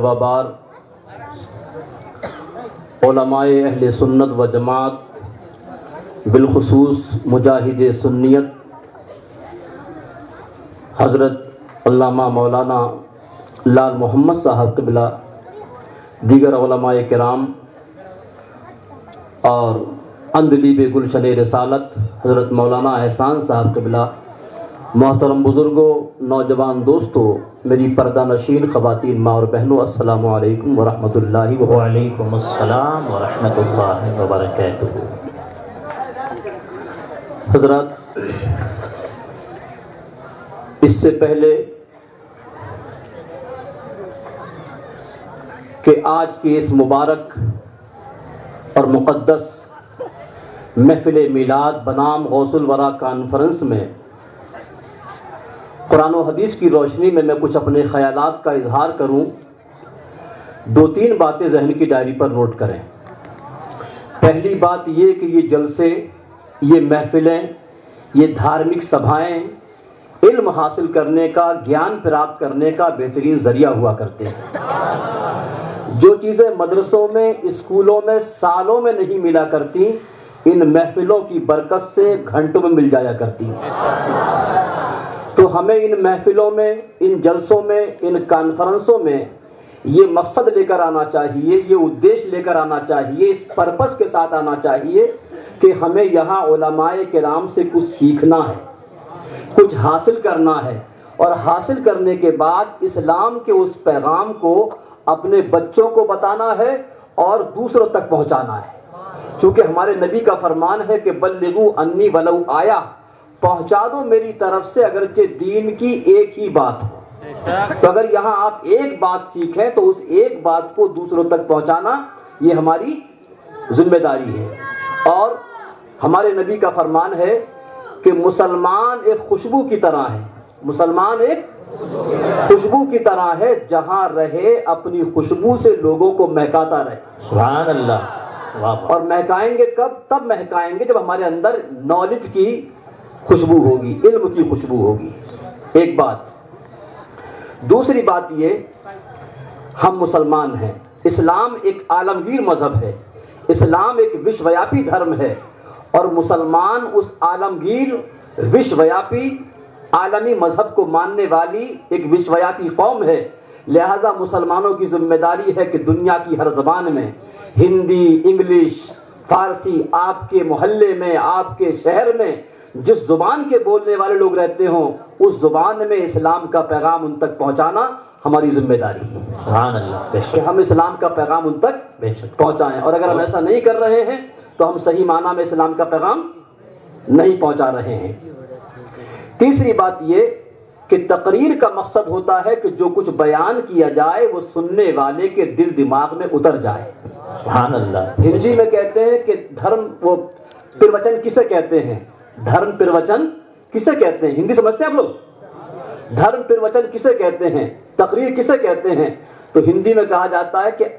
مرتبہ بار علماء اہل سنت و جماعت بالخصوص مجاہد سنیت حضرت علامہ مولانا لال محمد صاحب قبلہ، دیگر علماء کرام اور اندلیب گلشن رسالت حضرت مولانا احسان صاحب قبلہ، محترم بزرگوں، نوجوان دوستوں، میری پردہ نشین خواتین ماں اور بہنوں، السلام علیکم ورحمۃ اللہ وبرکاتہ۔ وعلیکم السلام ورحمۃ اللہ وبرکاتہ۔ حضرات، اس سے پہلے کہ آج کی اس مبارک اور مقدس محفل میلاد بنام غوث الورا کانفرنس میں قرآن و حدیث کی روشنی میں کچھ اپنے خیالات کا اظہار کروں، 2-3 باتیں ذہن کی ڈائری پر نوٹ کریں۔ پہلی بات یہ کہ یہ جلسے، یہ محفلیں، یہ دھارمک سبھائیں علم حاصل کرنے کا، گیان پراپت کرنے کا بہترین ذریعہ ہوا کرتے ہیں۔ جو چیزیں مدرسوں میں، اسکولوں میں سالوں میں نہیں ملا کرتی، ان محفلوں کی برکت سے گھنٹوں میں مل جایا کرتی ہیں۔ تو ہمیں ان محفلوں میں، ان جلسوں میں، ان کانفرنسوں میں یہ مقصد لے کر آنا چاہیے، یہ ادیش لے کر آنا چاہیے، اس پرپس کے ساتھ آنا چاہیے کہ ہمیں یہاں علماء کرام سے کچھ سیکھنا ہے، کچھ حاصل کرنا ہے، اور حاصل کرنے کے بعد اسلام کے اس پیغام کو اپنے بچوں کو بتانا ہے اور دوسروں تک پہنچانا ہے۔ چونکہ ہمارے نبی کا فرمان ہے کہ بلغوا انی ولو آیا، پہنچا دو میری طرف سے اگرچہ دین کی ایک ہی بات ہو۔ تو اگر یہاں آپ ایک بات سیکھیں تو اس ایک بات کو دوسروں تک پہنچانا یہ ہماری ذمہ داری ہے۔ اور ہمارے نبی کا فرمان ہے کہ مسلمان ایک خوشبو کی طرح ہے، مسلمان ایک خوشبو کی طرح ہے، جہاں رہے اپنی خوشبو سے لوگوں کو مہکاتا رہے۔ سبحان اللہ۔ اور مہکائیں گے کب؟ تب مہکائیں گے جب ہمارے اندر نالج کی خوشبو ہوگی، علم کی خوشبو ہوگی۔ ایک بات۔ دوسری بات یہ، ہم مسلمان ہیں، اسلام ایک عالمگیر مذہب ہے، اسلام ایک وشویاپی دھرم ہے، اور مسلمان اس عالمگیر وشویاپی عالمی مذہب کو ماننے والی ایک وشویاپی قوم ہے۔ لہذا مسلمانوں کی ذمہ داری ہے کہ دنیا کی ہر زبان میں، ہندی، انگلش، فارسی، آپ کے محلے میں، آپ کے شہر میں جس زبان کے بولنے والے لوگ رہتے ہوں، اس زبان میں اسلام کا پیغام ان تک پہنچانا ہماری ذمہ داری ہے۔ سبحان اللہ۔ بے کہ شک ہم اسلام کا پیغام ان تک بے شک پہنچائیں، اور اگر ہم ایسا نہیں کر رہے ہیں تو ہم صحیح معنی میں اسلام کا پیغام نہیں پہنچا رہے ہیں۔ تیسری بات یہ کہ تقریر کا مقصد ہوتا ہے کہ جو کچھ بیان کیا جائے وہ سننے والے کے دل دماغ میں اتر جائے۔ سبحان اللہ۔ ہندی میں کہتے ہیں کہ دھرم، وہ پروچن کسے کہتے ہیں؟ دھرم پروچن کسے کہتے ہیں؟ ہندی سمجھتے ہیں آپ لوگ؟ دھرم پروچن کسے کہتے ہیں؟ تقریر کسے کہتے ہیں؟ تو ہندی میں کہا جاتا ہے کہ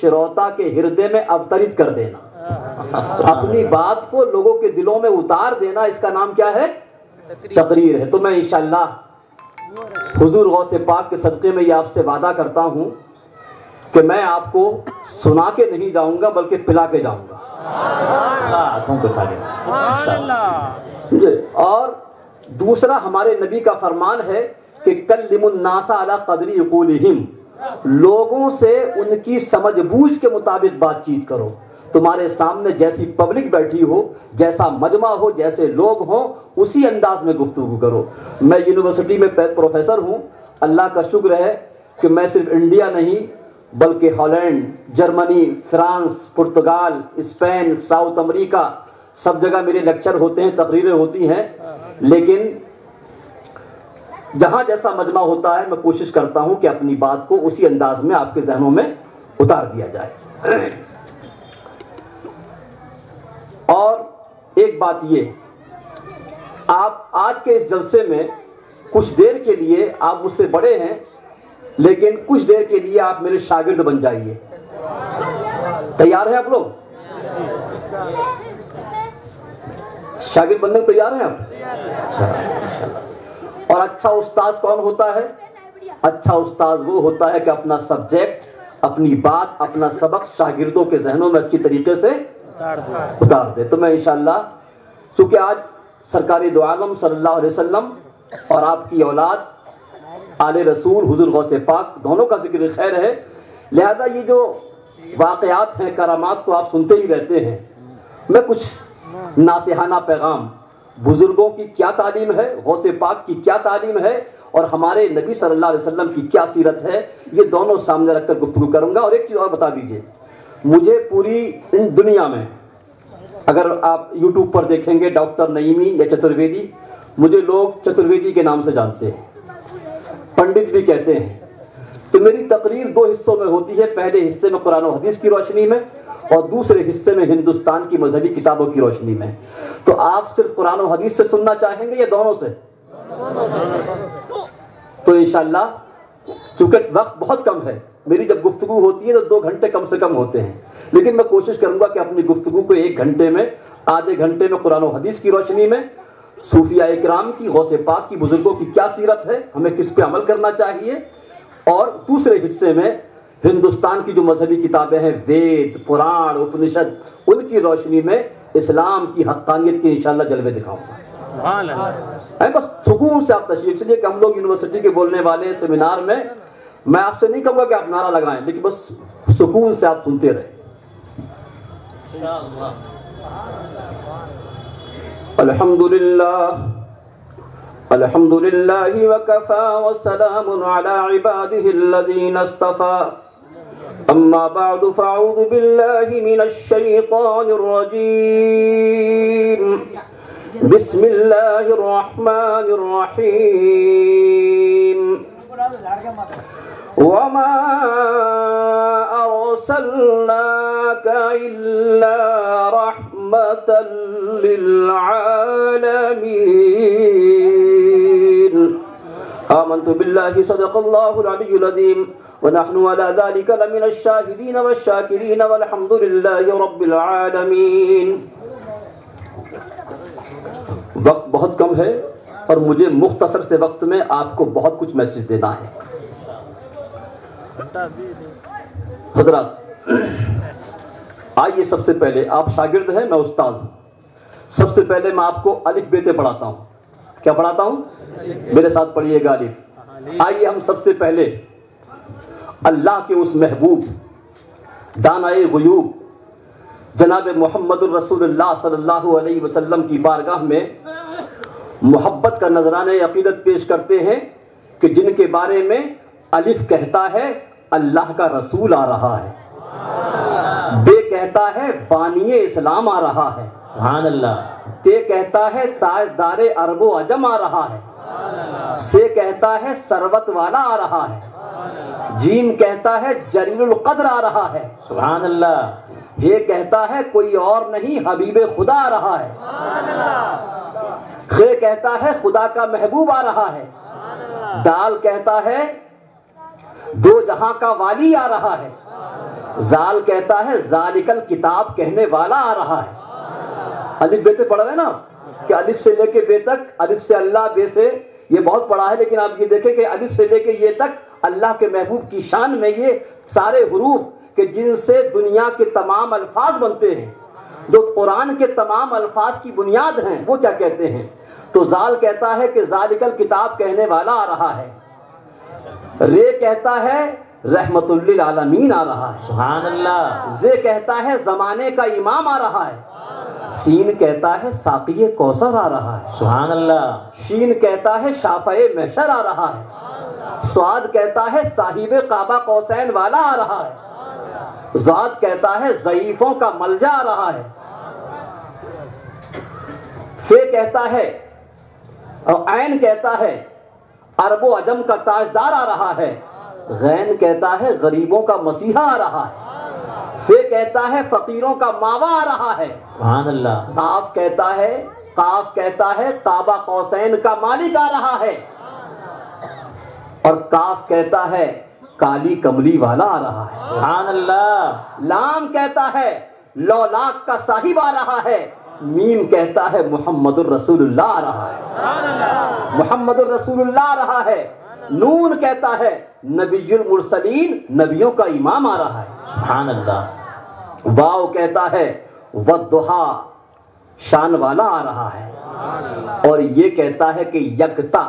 شروتا کے ہردے میں اوترت کر دینا، اپنی بات کو لوگوں کے دلوں میں اتار دینا، اس کا نام کیا ہے؟ تقریر ہے۔ تو میں انشاءاللہ حضور غوث پاک کے صدقے میں یہ آپ سے وعدہ کرتا ہوں کہ میں آپ کو سنا کے نہیں جاؤں گا بلکہ پلا کے جاؤں گا۔ ہاتھوں کو اٹھا کے۔ اور دوسرا، ہمارے نبی کا فرمان ہے کہ کلموا الناس علی قدر عقولہم، لوگوں سے ان کی سمجھ بوجھ کے مطابق بات چیت کرو۔ تمہارے سامنے جیسی پبلک بیٹھی ہو، جیسا مجمع ہو، جیسے لوگ ہوں، اسی انداز میں گفتگو کرو۔ میں یونیورسٹی میں پروفیسر ہوں، اللہ کا شکر ہے کہ میں صرف انڈیا نہیں بلکہ Holland, Germany, France, Portugal, Spain, South America, سب جگہ میرے لیکچر ہوتے ہیں، تقریریں ہوتی ہیں، لیکن جہاں جیسا مجمع ہوتا ہے میں کوشش کرتا ہوں کہ اپنی بات کو اسی انداز میں آپ کے ذہنوں میں اتار دیا جائے۔ اور ایک بات یہ، آپ آج کے اس جلسے میں کچھ دیر کے لیے، آپ مجھ سے بڑے ہیں لیکن کچھ دیر کے لیے آپ میرے شاگرد بن جائیے۔ تیار ہیں آپ لوگ؟ شاگرد بننے کو تیار ہیں آپ؟ اور اچھا استاذ کون ہوتا ہے؟ اچھا استاذ وہ ہوتا ہے کہ اپنا سبجیکٹ، اپنی بات، اپنا سبق شاگردوں کے ذہنوں میں اچھی طریقے سے اتار دے۔ تو میں انشاءاللہ، چونکہ آج سرکار دو عالم صلی اللہ علیہ وسلم اور آپ کی اولاد آل رسول حضور غوث پاک دونوں کا ذکر خیر ہے، لہذا یہ جو واقعات ہیں، کرامات تو آپ سنتے ہی رہتے ہیں۔ میں کچھ ناصحانہ پیغام، بزرگوں کی کیا تعلیم ہے، غوث پاک کی کیا تعلیم ہے، اور ہمارے نبی صلی اللہ علیہ وسلم کی کیا سیرت ہے، یہ دونوں سامنے رکھ کر گفتگو کروں گا۔ اور ایک چیز اور بتا دیجئے، مجھے پوری دنیا میں اگر آپ یوٹیوب پر دیکھیں گے ڈاکٹر نعیمی یا چترویدی، مجھے لوگ چترویدی کے نام سے جانتے ہیں، پنڈت بھی کہتے ہیں۔ تو میری تقریر دو حصوں میں ہوتی ہے، پہلے حصے میں قرآن و حدیث کی روشنی میں، اور دوسرے حصے میں ہندوستان کی مذہبی کتابوں کی روشنی میں۔ تو آپ صرف قرآن و حدیث سے سننا چاہیں گے یا دونوں سے؟ تو انشاءاللہ، چونکہ وقت بہت کم ہے، میری جب گفتگو ہوتی ہے تو 2 گھنٹے کم سے کم ہوتے ہیں، لیکن میں کوشش کروں گا کہ اپنی گفتگو کو 1 گھنٹے میں، آدھے گھنٹے میں قرآن و حدیث کی روشنی میں، صوفیاء کرام کی، غوث پاک کی، بزرگوں کی کیا سیرت ہے، ہمیں کس پہ عمل کرنا چاہیے، اور دوسرے حصے میں ہندوستان کی جو مذہبی کتابیں ہیں، وید، پران، اپنشد، ان کی روشنی میں اسلام کی حقانیت کے انشاءاللہ جلوے دکھاؤں گا۔ بس سکون سے آپ تشریف، اس لیے کہ ہم لوگ یونیورسٹی کے بولنے والے سیمینار میں آپ سے نہیں کہوں گا کہ آپ نعرہ لگائیں، لیکن بس سکون سے آپ سنتے رہیں۔ الحمدللہ وکفا وسلام علی عباده الذین اصطفى، اما بعد فاعوذ باللہ من الشیطان الرجیم، بسم اللہ الرحمن الرحیم، وما أرسلناك إلا رحمة للعالمين، آمنت بالله صدق الله العلي العظيم، ونحن على ذلك لمن الشاهدين والشاكرين، والحمد لله رب العالمين۔ وقت بہت کم ہے اور مجھے مختصر سے وقت میں آپ کو بہت کچھ میسج دینا ہے۔ حضرات، آئیے سب سے پہلے، آپ شاگرد ہیں، میں استاد ہوں، سب سے پہلے میں آپ کو الف بیتے پڑھاتا ہوں۔ کیا پڑھاتا ہوں؟ میرے ساتھ پڑھیے گا الف۔ آئیے ہم سب سے پہلے اللہ کے اس محبوب دانائے غیوب جناب محمد الرسول اللہ صلی اللہ علیہ وسلم کی بارگاہ میں محبت کا نذرانہ عقیدت پیش کرتے ہیں کہ جن کے بارے میں الف کہتا ہے اللہ کا رسول آ رہا ہے، بے کہتا ہے بانی اسلام آ رہا ہے، سبحان اللہ، تے کہتا ہے تاجدار عرب و عجم آ رہا ہے، سے کہتا ہے ثروت والا آ رہا ہے، جیم کہتا ہے جلیل القدر آ رہا ہے، سبحان اللہ، یہ کہتا ہے کوئی اور نہیں حبیب خدا آ رہا ہے، خے کہتا ہے خدا کا محبوب آ رہا ہے، دال کہتا ہے دو جہاں کا والی آ رہا ہے، زال کہتا ہے ذالک الکتاب کہنے والا آ رہا ہے۔ الف بیتے پڑھ رہے ہیں نا کہ الف سے لے کے بے تک، الف سے اللہ، بے سے، یہ بہت پڑھا ہے، لیکن آپ یہ دیکھیں کہ الف سے لے کے یہ تک اللہ کے محبوب کی شان میں یہ سارے حروف کہ جن سے دنیا کے تمام الفاظ بنتے ہیں، جو قرآن کے تمام الفاظ کی بنیاد ہیں، وہ کیا کہتے ہیں؟ تو زال کہتا ہے کہ ذالک الکتاب کہنے والا آ رہا ہے، رے کہتا ہے رحمت للعالمین آ رہا ہے، سبحان اللہ، زے کہتا ہے زمانے کا امام آ رہا ہے، سین کہتا ہے ساقی کوثر آ رہا ہے، سبحان اللہ، شین کہتا ہے شافع محشر آ رہا ہے، سعاد کہتا ہے صاحب قابہ قوسین والا آ رہا ہے، ذات کہتا ہے ضعیفوں کا ملجا آ رہا ہے، فے کہتا ہے اور عین کہتا ہے عرب و عجم کا تاجدار آ رہا ہے، غین کہتا ہے غریبوں کا مسیحا آ رہا ہے، فے کہتا ہے فقیروں کا ماوا آ رہا ہے، سبحان اللہ، قاف کہتا ہے قابہ قوسین کا مالک آ رہا ہے، اور کاف کہتا ہے کالی کملی والا آ رہا ہے، سبحان اللہ، لام کہتا ہے لولاک کا صاحب آ رہا ہے، میم کہتا ہے محمد الرسول اللہ آ رہا ہے، محمد الرسول اللہ آ رہا ہے، نون کہتا ہے نبی المرسلین، نبیوں کا امام آ رہا ہے، سبحان اللہ۔ واو کہتا ہے والضحا، شان والا آ رہا ہے، اور یہ کہتا ہے کہ یکتا،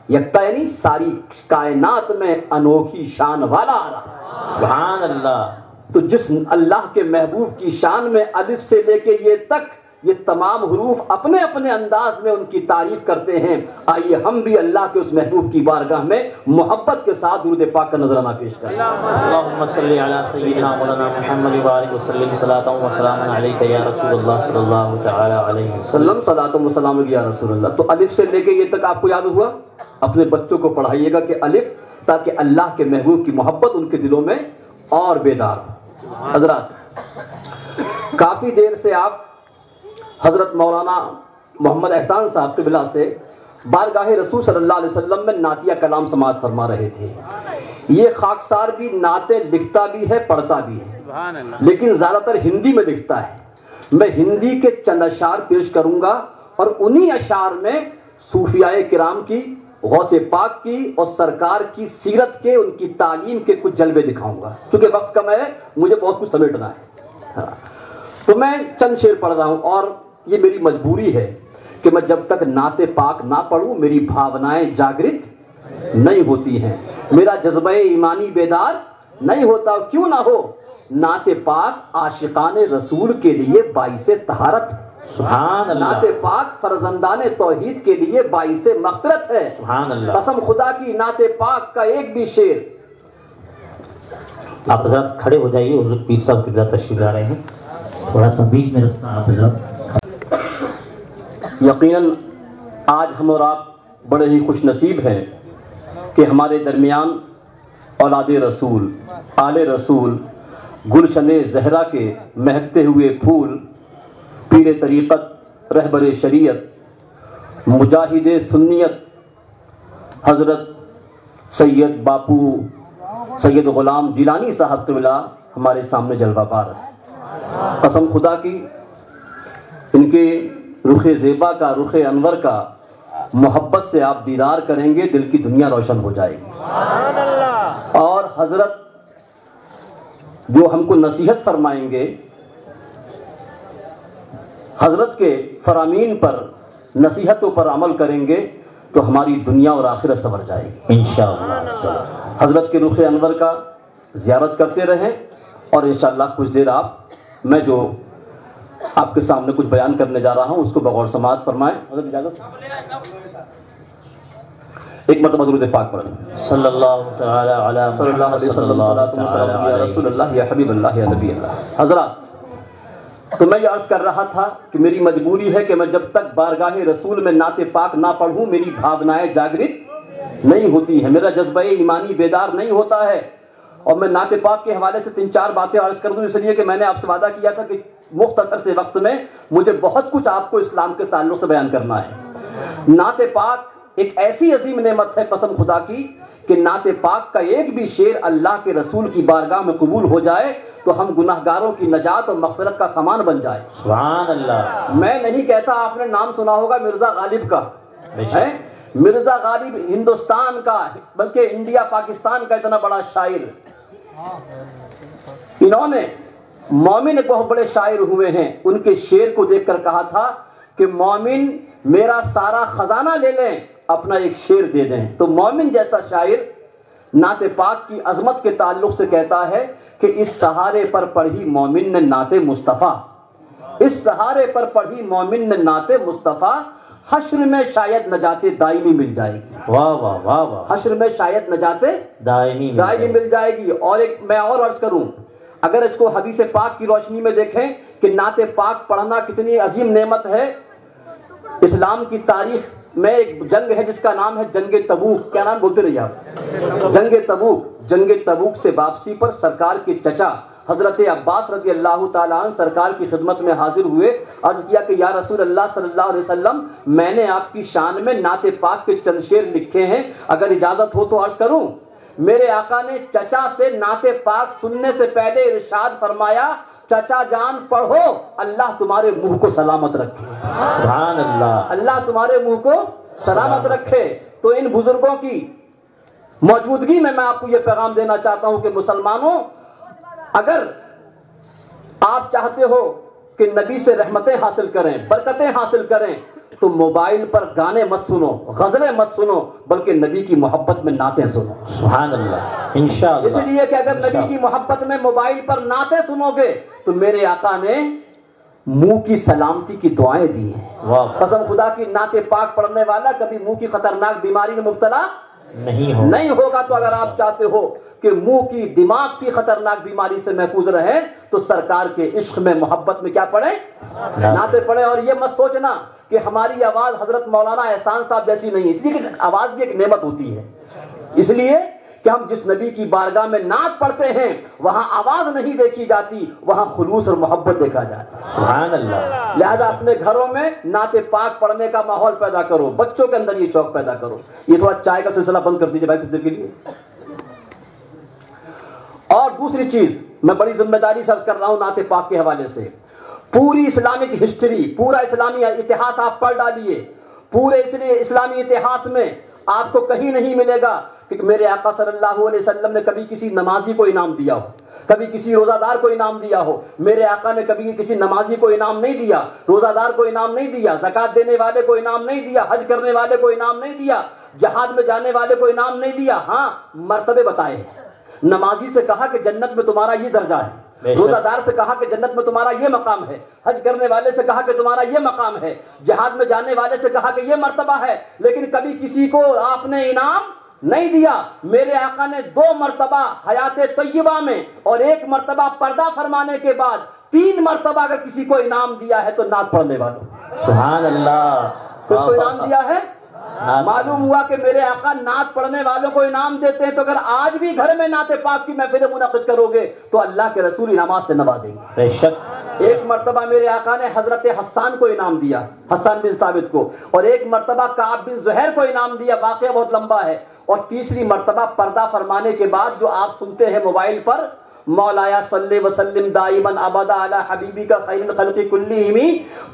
یکتا یعنی ساری کائنات میں انوکھی شان والا آ رہا ہے، سبحان اللہ۔ تو جس اللہ کے محبوب کی شان میں الف سے لے کے یہ تک یہ تمام حروف اپنے اپنے انداز میں ان کی تعریف کرتے ہیں، آئیے ہم بھی اللہ کے اس محبوب کی بارگاہ میں محبت کے ساتھ درود پاک کا نذرانہ پیش کریں۔ اللہم صلی علی سیدنا مولانا محمد وآلہ وسلم صلاۃ و سلام علیک یا رسول اللہ صلی اللہ تعالی علیہ وسلم۔ صلاۃ و سلام یا رسول اللہ۔ تو الف سے لے کے یہ تک آپ کو یاد ہوا؟ اپنے بچوں کو پڑھائیے گا کہ الف، تاکہ اللہ کے محبوب کی محبت ان کے دلوں میں اور بیدار ہو۔ حضرات، کافی دیر سے آپ حضرت مولانا محمد احسان صاحب قبلہ سے بارگاہ رسول صلی اللہ علیہ وسلم میں نعتیہ کلام سماعت فرما رہے تھے۔ یہ خاکسار بھی نعتیں لکھتا بھی ہے، پڑھتا بھی ہے، لیکن زیادہ تر ہندی میں لکھتا ہے۔ میں ہندی کے چند اشعار پیش کروں گا، اور انہی اشعار میں صوفیاء کرام کی، غوث پاک کی اور سرکار کی سیرت کے، ان کی تعلیم کے کچھ جلوے دکھاؤں گا۔ چونکہ وقت کم ہے، مجھے بہت کچھ سمیٹنا ہے، تو میں چند شعر پڑھ رہا ہوں، اور یہ میری مجبوری ہے کہ میں جب تک نعت پاک نہ پڑھوں میری بھاونائیں جاگرت نہیں ہوتی ہیں، میرا جذبہ ایمانی بیدار نہیں ہوتا۔ کیوں نہ ہو؟ نعت پاک عاشقان رسول کے لیے باعث طہارت، سبحان اللہ۔ نعت پاک فرزندان توحید کے لیے باعث مغفرت ہے، سبحان اللہ۔ قسم خدا کی نعت پاک کا ایک بھی شعر۔ آپ حضرات کھڑے ہو جائیے، حضور پیر صاحب قبلہ تشریف لا رہے ہیں، تھوڑا سا بیچ میں رسنا آپ حضرات۔ یقیناً آج ہم اور آپ بڑے ہی خوش نصیب ہیں کہ ہمارے درمیان اولاد رسول، آل رسول، گلشن زہرا کے مہکتے ہوئے پھول، پیر طریقت، رہبر شریعت، مجاہد سنیت حضرت سید باپو سید غلام جیلانی صاحب قبلہ ہمارے سامنے جلوہ بار ہے۔ قسم خدا کی ان کے رخ زیبا کا، رخ انور کا محبت سے آپ دیدار کریں گے، دل کی دنیا روشن ہو جائے گی۔ اور حضرت جو ہم کو نصیحت فرمائیں گے، حضرت کے فرامین پر، نصیحتوں پر عمل کریں گے تو ہماری دنیا اور آخرت سنور جائے گی انشاءاللہ۔ حضرت کے رخ انور کا زیارت کرتے رہیں، اور انشاءاللہ کچھ دیر میں جو آپ کے سامنے کچھ بیان کرنے جا رہا ہوں اس کو بغور سماعت فرمائیں۔ حضرت اجازت، ایک مرتبہ درود پاک پڑھیں۔ صلی اللہ تعالی علی صلی اللہ علیہ وسلم، صلاۃ و سلام یا رسول اللہ یا حبیب اللہ یا نبی اللہ۔ حضرات، تو میں یہ عرض کر رہا تھا کہ میری مجبوری ہے کہ میں جب تک بارگاہ رسول میں نعت پاک نہ پڑھوں میری بھاونائیں جاگرت نہیں ہوتی ہیں، میرا جذبہ ایمانی بیدار نہیں ہوتا ہے۔ اور میں نعت پاک کے حوالے سے 3-4 باتیں عرض کر دوں، اس لیے کہ میں نے آپ سے وعدہ کیا تھا کہ مختصر سے وقت میں مجھے بہت کچھ آپ کو اسلام کے تعلق سے بیان کرنا ہے۔ نعت پاک ایک ایسی عظیم نعمت ہے قسم خدا کی کہ نعت پاک کا ایک بھی شعر اللہ کے رسول کی بارگاہ میں قبول ہو جائے تو ہم گناہگاروں کی نجات اور مغفرت کا سامان بن جائے۔ سبحان اللہ۔ میں نہیں کہتا، آپ نے نام سنا ہوگا مرزا غالب کا، ہے مرزا غالب ہندوستان کا بلکہ انڈیا پاکستان کا اتنا بڑا شاعر، انہوں نے مومن ایک بہت بڑے شاعر ہوئے ہیں، ان کے شعر کو دیکھ کر کہا تھا کہ مومن میرا سارا خزانہ لے لیں اپنا ایک شعر دے دیں۔ تو مومن جیسا شاعر نعت پاک کی عظمت کے تعلق سے کہتا ہے کہ اس سہارے پر پڑھی مومن نے نعت مصطفیٰ، اس سہارے پر پڑھی مومن نے نعت مصطفیٰ، حشر میں شاید نجات دائمی مل جائے گی۔ واہ واہ واہ واہ۔ حشر میں شاید نجات دائمی مل جائے گی۔ اور ایک میں اور عرض کروں، اگر اس کو حدیث پاک کی روشنی میں دیکھیں کہ نعت پاک پڑھنا کتنی عظیم نعمت ہے۔ اسلام کی تاریخ میں ایک جنگ ہے جس کا نام ہے جنگ تبوک، کیا نام بولتے رہیے آپ؟ جنگ تبوک۔ جنگ تبوک سے واپسی پر سرکار کے چچا حضرت عباس رضی اللہ تعالیٰ عنہ سرکار کی خدمت میں حاضر ہوئے، عرض کیا کہ یا رسول اللہ صلی اللہ علیہ وسلم، میں نے آپ کی شان میں نعت پاک کے چند شعر لکھے ہیں، اگر اجازت ہو تو عرض کروں؟ میرے آقا نے چچا سے نعت پاک سننے سے پہلے ارشاد فرمایا، چچا جان پڑھو، اللہ تمہارے منہ کو سلامت رکھے۔ سبحان اللہ۔ اللہ تمہارے منہ کو سلامت رکھے۔ تو ان بزرگوں کی موجودگی میں آپ کو یہ پیغام دینا چاہتا ہوں کہ مسلمانوں، اگر آپ چاہتے ہو کہ نبی سے رحمتیں حاصل کریں، برکتیں حاصل کریں، تو موبائل پر گانے مت سنو، غزلیں مت سنو، بلکہ نبی کی محبت میں نعتیں سنو۔ سبحان اللہ، انشاءاللہ۔ اس لیے کہ اگر نبی کی محبت میں موبائل پر نعتیں سنو گے تو میرے آقا نے منہ کی سلامتی کی دعائیں دی ہیں۔ قسم خدا کی، نعت پاک پڑھنے والا کبھی منہ کی خطرناک بیماری میں مبتلا نہیں ہوگا۔ تو اگر آپ چاہتے ہو کہ منہ کی، دماغ کی خطرناک بیماری سے محفوظ رہے تو سرکار کے عشق میں، محبت میں کیا پڑھیں؟ نعتیں پڑھیں۔ اور یہ مت سوچنا کہ ہماری آواز حضرت مولانا احسان صاحب جیسی نہیں، اس لیے کہ آواز بھی ایک نعمت ہوتی ہے، اس لیے کہ ہم جس نبی کی بارگاہ میں نعت پڑھتے ہیں وہاں آواز نہیں دیکھی جاتی، وہاں خلوص اور محبت دیکھا جاتا ہے۔ سبحان اللہ۔ لہذا اپنے گھروں میں نعت پاک پڑھنے کا ماحول پیدا کرو، بچوں کے اندر یہ شوق پیدا کرو۔ یہ تھوڑا چائے کا سلسلہ بند کر دیجیے بھائی کچھ دیر کے لیے۔ اور دوسری چیز میں بڑی ذمہ داری سے عرض کر رہا ہوں نعت پاک کے حوالے سے، پوری اسلامک ہسٹری، پورا اسلامی اتہاس آپ پڑھ ڈالیے، پورے اسلامی اتہاس میں آپ کو کہیں نہیں ملے گا کہ میرے آقا صلی اللہ علیہ وسلم نے کبھی کسی نمازی کو انعام دیا ہو، کبھی کسی روزہ دار کو انعام دیا ہو۔ میرے آقا نے کبھی کسی نمازی کو انعام نہیں دیا، روزہ دار کو انعام نہیں دیا، زکوٰۃ دینے والے کو انعام نہیں دیا، حج کرنے والے کو انعام نہیں دیا، جہاد میں جانے والے کو انعام نہیں دیا۔ ہاں، مرتبے بتائے۔ نمازی سے کہا کہ جنت میں تمہارا یہ درجہ ہے، روزہ دار سے کہا کہ جنت میں تمہارا یہ مقام ہے، حج کرنے والے سے کہا کہ تمہارا یہ مقام ہے، جہاد میں جانے والے سے کہا کہ یہ مرتبہ ہے، لیکن کبھی کسی کو آپ نے انعام نہیں دیا۔ میرے آقا نے 2 مرتبہ حیات طیبہ میں اور 1 مرتبہ پردہ فرمانے کے بعد 3 مرتبہ اگر کسی کو انعام دیا ہے تو نعت پڑھنے والوں۔ سبحان اللہ۔ کس کو انعام دیا ہے؟ معلوم ہوا کہ میرے آقا نعت پڑھنے والوں کو انعام دیتے ہیں، تو اگر آج بھی گھر میں نعت پاک کی محفل منعقد کرو گے تو اللہ کے رسول انعامات سے نوازیں گے۔ بے شک۔ 1 مرتبہ میرے آقا نے حضرت حسان کو انعام دیا، حسان بن ثابت کو، اور 1 مرتبہ کعب بن زہیر کو انعام دیا، واقعہ بہت لمبا ہے، اور تیسری مرتبہ پردہ فرمانے کے بعد جو آپ سنتے ہیں موبائل پر، مولایا صلی وسلم دائماً ابدا علی حبیبی کا خیر الخلق کلہم،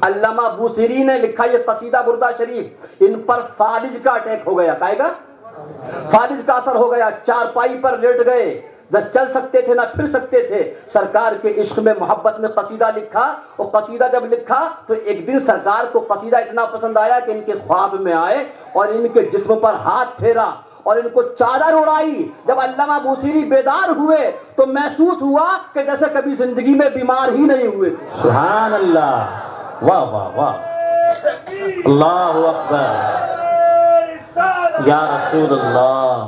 علامہ بوصیری نے لکھا یہ قصیدہ بردہ شریف، ان پر فالج کا اٹیک ہو گیا۔ کہے گا فالج کا اثر ہو گیا، چارپائی پر لیٹ گئے، نہ چل سکتے تھے نہ پھر سکتے تھے۔ سرکار کے عشق میں، محبت میں قصیدہ لکھا، اور قصیدہ جب لکھا تو ایک دن سرکار کو قصیدہ اتنا پسند آیا کہ ان کے خواب میں آئے اور ان کے جسم پر ہاتھ پھیرا اور ان کو چادر اڑائی۔ جب علامہ بوصیری بیدار ہوئے تو محسوس ہوا کہ جیسے کبھی زندگی میں بیمار ہی نہیں ہوئے تھے۔ سبحان اللہ، واہ واہ واہ، اللہ اکبر، یا رسول اللہ،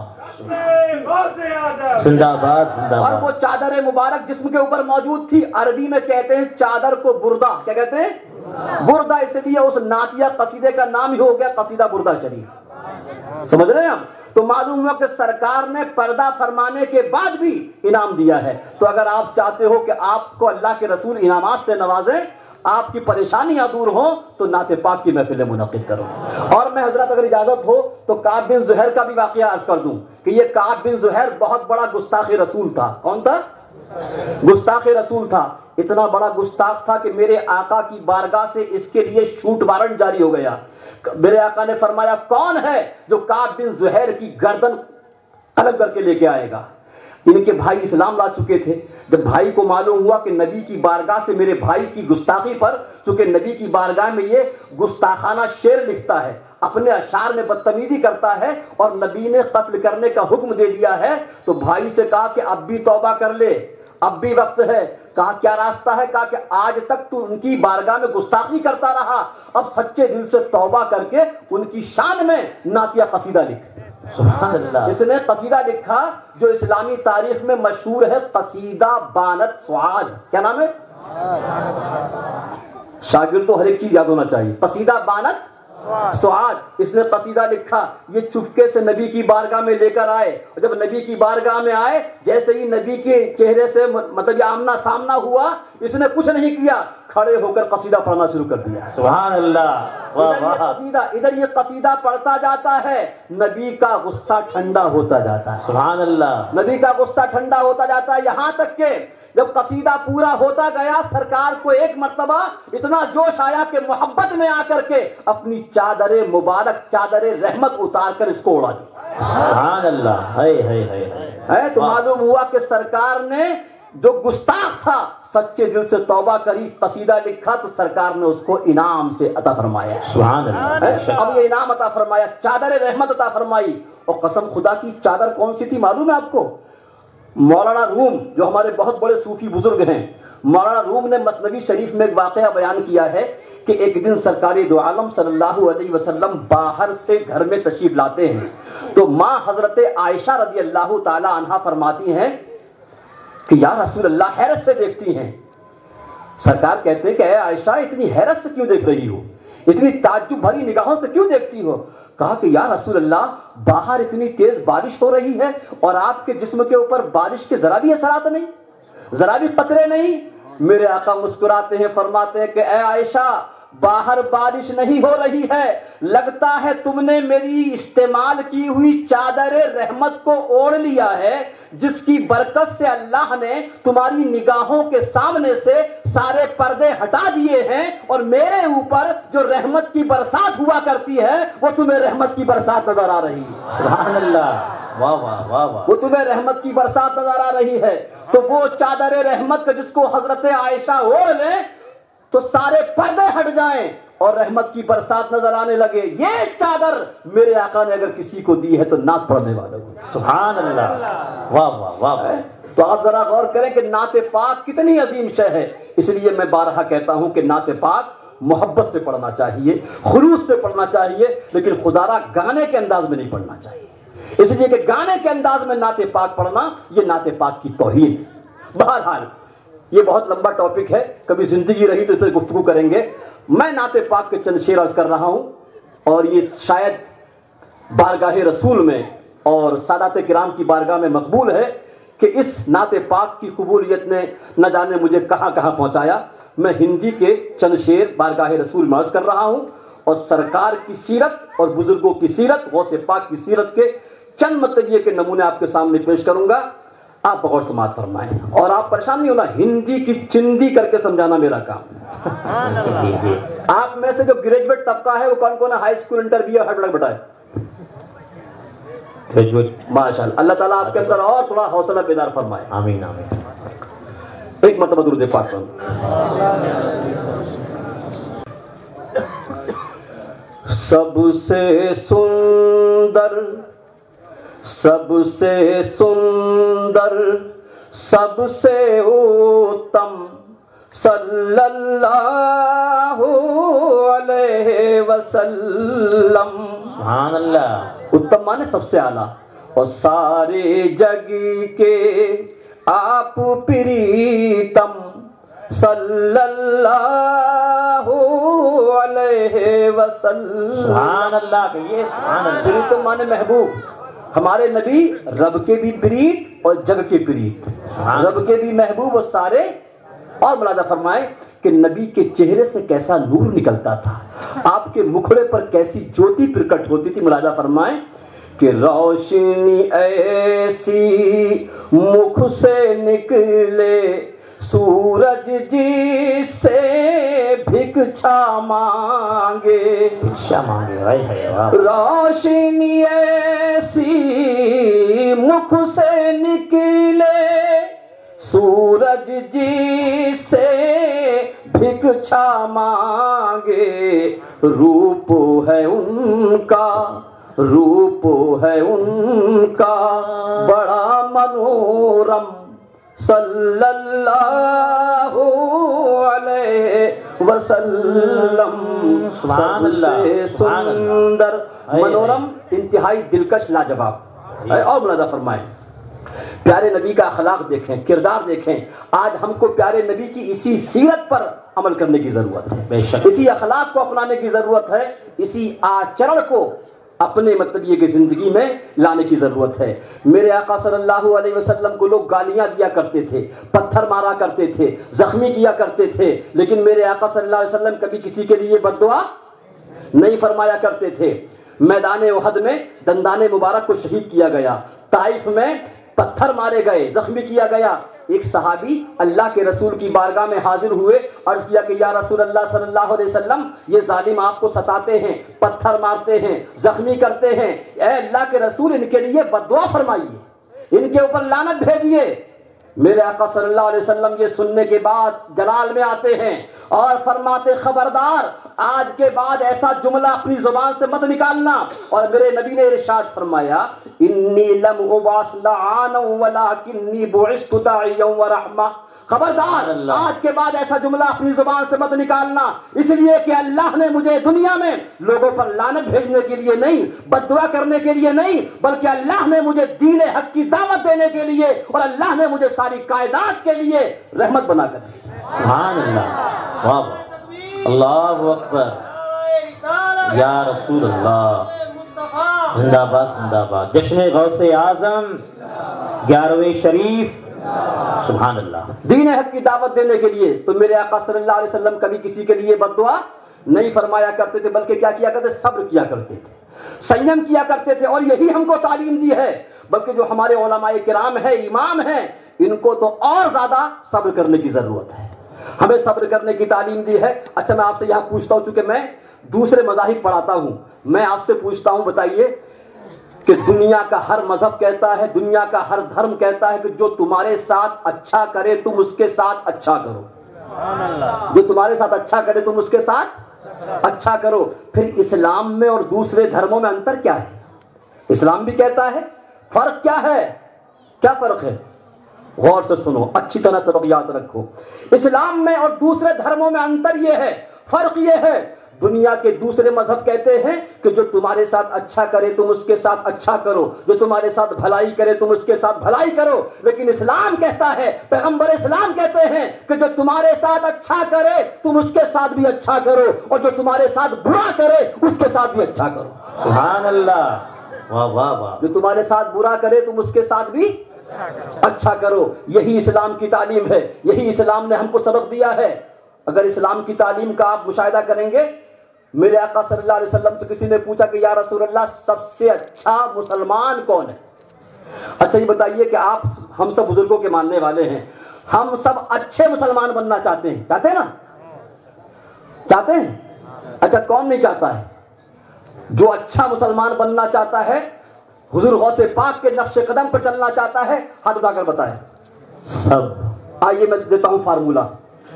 زندہ باد زندہ اور باد۔ وہ چادر مبارک جسم کے اوپر موجود تھی۔ عربی میں کہتے ہیں چادر کو بردہ، کیا کہتے ہیں؟ بردہ، اس لیے اس نعتیہ قصیدے کا نام ہی ہو گیا قصیدہ بردہ شریف۔ سمجھ رہے ہیں ہم؟ تو معلوم ہوا کہ سرکار نے پردہ فرمانے کے بعد بھی انعام دیا ہے۔ تو اگر آپ چاہتے ہو کہ آپ کو اللہ کے رسول انعامات سے نوازیں، آپ کی پریشانیاں دور ہوں، تو نعت پاک کی محفلیں منعقد کرو۔ اور میں حضرت اگر اجازت ہو تو کعب بن زہیر کا بھی واقعہ عرض کر دوں کہ یہ کعب بن زہیر بہت بڑا گستاخ رسول تھا۔ کون تھا؟ گستاخ رسول تھا۔ اتنا بڑا گستاخ تھا کہ میرے آقا کی بارگاہ سے اس کے لیے شوٹ وارنٹ جاری ہو گیا۔ میرے آقا نے فرمایا کون ہے جو کعب بن زہیر کی گردن قلم کر کے لے کے آئے گا؟ ان کے بھائی اسلام لا چکے تھے۔ جب بھائی کو معلوم ہوا کہ نبی کی بارگاہ سے میرے بھائی کی گستاخی پر، چونکہ نبی کی بارگاہ میں یہ گستاخانہ شعر لکھتا ہے، اپنے اشعار میں بدتمیزی کرتا ہے اور نبی نے قتل کرنے کا حکم دے دیا ہے، تو بھائی سے کہا کہ اب بھی توبہ کر لے، اب بھی وقت ہے۔ کہا کیا راستہ ہے؟ کہا کہ آج تک تو ان کی بارگاہ میں گستاخی کرتا رہا، اب سچے دل سے توبہ کر کے ان کی شان میں نعتیہ قصیدہ لکھ۔ سبحان اللہ۔ اس نے قصیدہ لکھا جو اسلامی تاریخ میں مشہور ہے، قصیدہ بانت سعاد۔ کیا نام ہے؟ شاگرد تو ہر ایک چیز یاد ہونا چاہیے۔ قصیدہ بانت سعاد، اس نے قصیدہ لکھا۔ یہ چپکے سے نبی کی بارگاہ میں لے کر آئے، اور جب نبی کی بارگاہ میں آئے، جیسے ہی نبی کے چہرے سے مطلب یہ آمنا سامنا ہوا، اس نے کچھ نہیں کیا، کھڑے ہو کر قصیدہ پڑھنا شروع کر دیا۔ سبحان اللہ، ادھر یہ قصیدہ پڑھتا جاتا ہے، نبی کا غصہ ٹھنڈا ہوتا جاتا ہے۔ سبحان اللہ۔ نبی کا غصہ ٹھنڈا ہوتا جاتا ہے، یہاں تک کہ جب قصیدہ پورا ہوتا گیا سرکار کو ایک مرتبہ اتنا جوش آیا کہ محبت میں آ کر کے اپنی چادر مبارک، چادر رحمت اتار کر اس کو اڑا دی۔ سبحان اللہ، ہے تو معلوم ہوا کہ سرکار نے جو گستاخ تھا سچے دل سے توبہ کری، قصیدہ لکھا تو سرکار نے اس کو انعام سے عطا فرمایا۔ سبحان اللہ۔ اب یہ انعام عطا فرمایا، چادر رحمت عطا فرمائی۔ اور قسم خدا کی چادر کون سی تھی معلوم ہے آپ کو؟ مولانا روم جو ہمارے بہت بڑے صوفی بزرگ ہیں، مولانا روم نے مثنوی شریف میں ایک واقعہ بیان کیا ہے کہ ایک دن سرکار دو عالم صلی اللہ علیہ وسلم باہر سے گھر میں تشریف لاتے ہیں تو ماں حضرت عائشہ رضی اللہ تعالی عنہا فرماتی ہیں کہ یا رسول اللہ حیرت سے دیکھتی ہیں۔ سرکار کہتے ہیں کہ اے عائشہ اتنی حیرت سے کیوں دیکھ رہی ہو، اتنی تعجب بھری نگاہوں سے کیوں دیکھتی ہو؟ کہا کہ یا رسول اللہ باہر اتنی تیز بارش ہو رہی ہے اور آپ کے جسم کے اوپر بارش کے ذرا بھی اثرات نہیں، ذرا بھی قطرے نہیں۔ میرے آقا مسکراتے ہیں، فرماتے ہیں کہ اے عائشہ باہر بارش نہیں ہو رہی ہے، لگتا ہے تم نے میری استعمال کی ہوئی چادر رحمت کو اوڑھ لیا ہے، جس کی برکت سے اللہ نے تمہاری نگاہوں کے سامنے سے سارے پردے ہٹا دیے ہیں اور میرے اوپر جو رحمت کی برسات ہوا کرتی ہے وہ تمہیں رحمت کی برسات نظر آ رہی ہے۔ سبحان اللہ، واہ واہ واہ واہ، وہ تمہیں رحمت کی برسات نظر آ رہی ہے۔ تو وہ چادر رحمت جس کو حضرت عائشہ اوڑھ لیں تو سارے پردے ہٹ جائیں اور رحمت کی برسات نظر آنے لگے۔ یہ چادر میرے آقا نے اگر کسی کو دی ہے تو نعت پڑھنے والوں کو۔ سبحان اللہ، واہ واہ واہ۔ تو آپ ذرا غور کریں کہ نعت پاک کتنی عظیم شے ہے۔ اس لیے میں بارہا کہتا ہوں کہ نعت پاک محبت سے پڑھنا چاہیے، خلوص سے پڑھنا چاہیے، لیکن خدا را گانے کے انداز میں نہیں پڑھنا چاہیے، اس لیے کہ گانے کے انداز میں نعت پاک پڑھنا یہ نعت پاک کی توہین ہے۔ بہرحال یہ بہت لمبا ٹاپک ہے، کبھی زندگی رہی تو اس پہ گفتگو کریں گے۔ میں نعت پاک کے چند شعر عرض کر رہا ہوں اور یہ شاید بارگاہ رسول میں اور سادات کرام کی بارگاہ میں مقبول ہے کہ اس نعت پاک کی قبولیت نے نہ جانے مجھے کہاں کہاں پہنچایا۔ میں ہندی کے چند شعر بارگاہ رسول میں عرض کر رہا ہوں اور سرکار کی سیرت اور بزرگوں کی سیرت، غوث پاک کی سیرت کے چند مطلب کے نمونے آپ کے سامنے پیش کروں گا، آپ بغور سماعت فرمائیں اور آپ پریشان نہیں ہونا، ہندی کی چندی کر کے سمجھانا میرا کام ہے۔ آپ میں سے جو گریجویٹ طبقہ ہے وہ کون کون ہے؟ ہائی اسکول انٹرویو ہر بڑا بٹائے ماشاء اللہ، اللہ تعالیٰ آپ کے اندر اور تھوڑا حوصلہ بیدار فرمائے، آمین آمین۔ ایک مرتبہ درود پاک کروں۔ سب سے سندر، سب سے سندر، سب سے اتم صلی اللہ علیہ وسلم۔ سبحان اللہ۔ اتم مانے سب سے اعلیٰ، اور سارے جگ کے آپ پریتم صلی اللہ علیہ وسلم۔ سبحان اللہ کہیے، سبحان اللہ۔ پریتم مانے محبوب، ہمارے نبی رب کے بھی پریت اور جگ کے پریت، رب کے بھی محبوب اور سارے۔ اور ملاحظہ فرمائیں کہ نبی کے چہرے سے کیسا نور نکلتا تھا، آپ کے مکھڑے پر کیسی جوتی پرکٹ ہوتی تھی۔ ملاحظہ فرمائیں کہ روشنی ایسی مکھ سے نکلے، سورج جی سے بھکچھا مانگے، بھکشا مانگے، روشنی ایسی مکھ سے نکلے، سورج جی سے بھکچھا مانگے، روپ ہے ان کا، روپ ہے ان کا بڑا منورم صلی اللہ علیہ وسلم۔ سب سے سندر، منورم انتہائی دلکش، لاجواب۔ اور ملاحظہ فرمائیں پیارے نبی کا اخلاق دیکھیں، کردار دیکھیں۔ آج ہم کو پیارے نبی کی اسی سیرت پر عمل کرنے کی ضرورت ہے، بے شک اسی اخلاق کو اپنانے کی ضرورت ہے، اسی آچرن کو اپنے مطلب یہ کہ زندگی میں لانے کی ضرورت ہے۔ میرے آقا صلی اللہ علیہ وسلم کو لوگ گالیاں دیا کرتے تھے، پتھر مارا کرتے تھے، زخمی کیا کرتے تھے، لیکن میرے آقا صلی اللہ علیہ وسلم کبھی کسی کے لیے بد دعا نہیں فرمایا کرتے تھے۔ میدان احد میں دندان مبارک کو شہید کیا گیا، طائف میں پتھر مارے گئے، زخمی کیا گیا، ایک صحابی اللہ کے رسول کی بارگاہ میں حاضر ہوئے، عرض کیا کہ یا رسول اللہ صلی اللہ علیہ وسلم، یہ ظالم آپ کو ستاتے ہیں، پتھر مارتے ہیں، زخمی کرتے ہیں، اے اللہ کے رسول ان کے لیے بد دعا فرمائیے، ان کے اوپر لعنت بھیجیے۔ میرے آقا صلی اللہ علیہ وسلم یہ سننے کے بعد جلال میں آتے ہیں اور فرماتے خبردار، آج کے بعد ایسا جملہ اپنی زبان سے مت نکالنا۔ اور میرے نبی نے ارشاد فرمایا انی لم ابعث لعانا ولکنی بعثت داعیا ورحمہ، خبردار آج کے بعد ایسا جملہ اپنی زبان سے مت نکالنا، اس لیے کہ اللہ نے مجھے دنیا میں لوگوں پر لعنت بھیجنے کے لیے نہیں، بد دعا کرنے کے لیے نہیں، بلکہ اللہ نے مجھے دین حق کی دعوت دینے کے لیے، اور اللہ نے مجھے ساری کائنات کے لیے رحمت بنا کر دی۔ سبحان اللہ، واہ، اللہ اکبر، یا رسول اللہ، زندہ باد زندہ باد، جشن غوث اعظم 11ویں شریف، سبحان اللہ۔ دین حق کی دعوت دینے کے لیے تو میرے آقا صلی اللہ علیہ وسلم کبھی کسی کے لیے بد دعا نہیں فرمایا کرتے تھے، بلکہ کیا کیا کرتے؟ صبر کیا کرتے تھے، سنیم کیا کرتے تھے، اور یہی ہم کو تعلیم دی ہے۔ بلکہ جو ہمارے علماء کرام ہیں، امام ہیں، ان کو تو اور زیادہ صبر کرنے کی ضرورت ہے، ہمیں صبر کرنے کی تعلیم دی ہے۔ اچھا میں آپ سے یہاں پوچھتا ہوں، چونکہ میں دوسرے مذاہب پڑھاتا ہوں، میں آپ سے پوچھتا ہوں، بتائیے کہ دنیا کا ہر مذہب کہتا ہے، دنیا کا ہر دھرم کہتا ہے کہ جو تمہارے ساتھ اچھا کرے تم اس کے ساتھ اچھا کرو، جو تمہارے ساتھ اچھا کرے تم اس کے ساتھ اچھا کرو۔ پھر اسلام میں اور دوسرے دھرموں میں انتر کیا ہے؟ اسلام بھی کہتا ہے، فرق کیا ہے؟ کیا فرق ہے؟ غور سے سنو، اچھی طرح سبق یاد رکھو۔ اسلام میں اور دوسرے دھرموں میں انتر یہ ہے، فرق یہ ہے، دنیا کے دوسرے مذہب کہتے ہیں کہ جو تمہارے ساتھ اچھا کرے تم اس کے ساتھ اچھا کرو، جو تمہارے ساتھ بھلائی کرے تم اس کے ساتھ بھلائی کرو، لیکن اسلام کہتا ہے، پیغمبر اسلام کہتے ہیں کہ جو تمہارے ساتھ اچھا کرے تم اس کے ساتھ بھی اچھا کرو، اور جو تمہارے ساتھ برا کرے اس کے ساتھ بھی اچھا کرو۔ سبحان اللہ، واہ واہ واہ، جو تمہارے ساتھ برا کرے تم اس کے ساتھ بھی اچھا کرو۔ یہی اسلام کی تعلیم ہے، یہی اسلام نے ہم کو سبق دیا ہے۔ اگر اسلام کی تعلیم کا آپ مشاہدہ کریں گے، میرے آقا صلی اللہ علیہ وسلم سے کسی نے پوچھا کہ یا رسول اللہ سب سے اچھا مسلمان کون ہے؟ اچھا یہ بتائیے کہ آپ ہم سب بزرگوں کے ماننے والے ہیں، ہم سب اچھے مسلمان بننا چاہتے ہیں، چاہتے ہیں نا؟ چاہتے ہیں؟ اچھا کون نہیں چاہتا ہے؟ جو اچھا مسلمان بننا چاہتا ہے، حضور غوث پاک کے نقش قدم پر چلنا چاہتا ہے، ہاتھ اٹھا کر بتائے سب۔ آئیے میں دیتا ہوں فارمولہ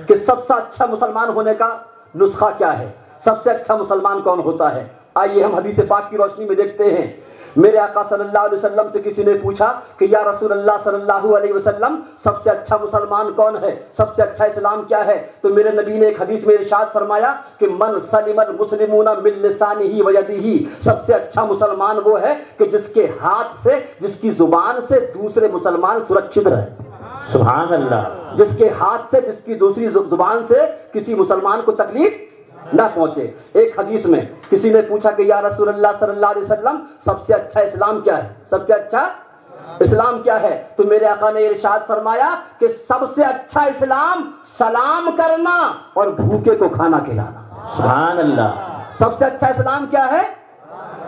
کہ سب سے اچھا مسلمان ہونے کا نسخہ کیا ہے، سب سے اچھا مسلمان کون ہوتا ہے۔ آئیے ہم حدیث پاک کی روشنی میں دیکھتے ہیں۔ میرے آقا صلی اللہ علیہ وسلم سے کسی نے پوچھا کہ یا رسول اللہ صلی اللہ علیہ وسلم سب سے اچھا مسلمان کون ہے، سب سے اچھا اسلام کیا ہے؟ تو میرے نبی نے ایک حدیث میں ارشاد فرمایا کہ من سلم المسلمون من لسانہ و یدہ، سب سے اچھا مسلمان وہ ہے کہ جس کے ہاتھ سے، جس کی زبان سے دوسرے مسلمان سرکشت رہے۔ سبحان اللہ، جس کے ہاتھ سے، جس کی دوسری زبان سے کسی مسلمان کو تکلیف نہ پہنچے۔ ایک حدیث میں کسی نے پوچھا کہ یا رسول اللہ صلی اللہ علیہ وسلم سب سے اچھا اسلام کیا ہے، سب سے اچھا اسلام کیا ہے؟ تو میرے آقا نے ارشاد فرمایا کہ سب سے اچھا اسلام سلام کرنا اور بھوکے کو کھانا کھلانا۔ سبحان اللہ، سب سے اچھا اسلام کیا ہے؟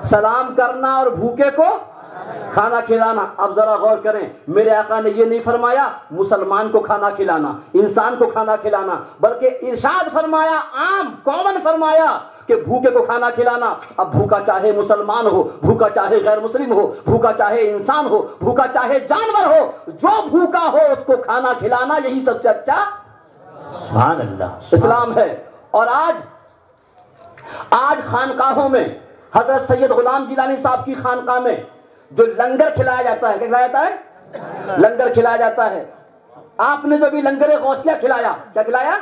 سلام کرنا اور بھوکے کو کھانا کھلانا۔ اب ذرا غور کریں، میرے آقا نے یہ نہیں فرمایا مسلمان کو کھانا کھلانا، انسان کو کھانا کھلانا، بلکہ ارشاد فرمایا، عام کامن فرمایا کہ بھوکے کو کھانا کھلانا۔ اب بھوکا چاہے مسلمان ہو، بھوکا چاہے غیر مسلم ہو، بھوکا چاہے انسان ہو، بھوکا چاہے جانور ہو، جو بھوکا ہو اس کو کھانا کھلانا، یہی سب سے اچھا سبحان اللہ اسلام ہے۔ اور آج خانقاہوں میں، حضرت سید غلام گیلانی صاحب کی خانقاہ میں جو لنگر کھلایا جاتا ہے، کیا کھلایا جاتا ہے؟ لنگر کھلایا جاتا ہے۔ آپ نے جو بھی لنگر غوثیہ کھلایا، کیا کھلایا؟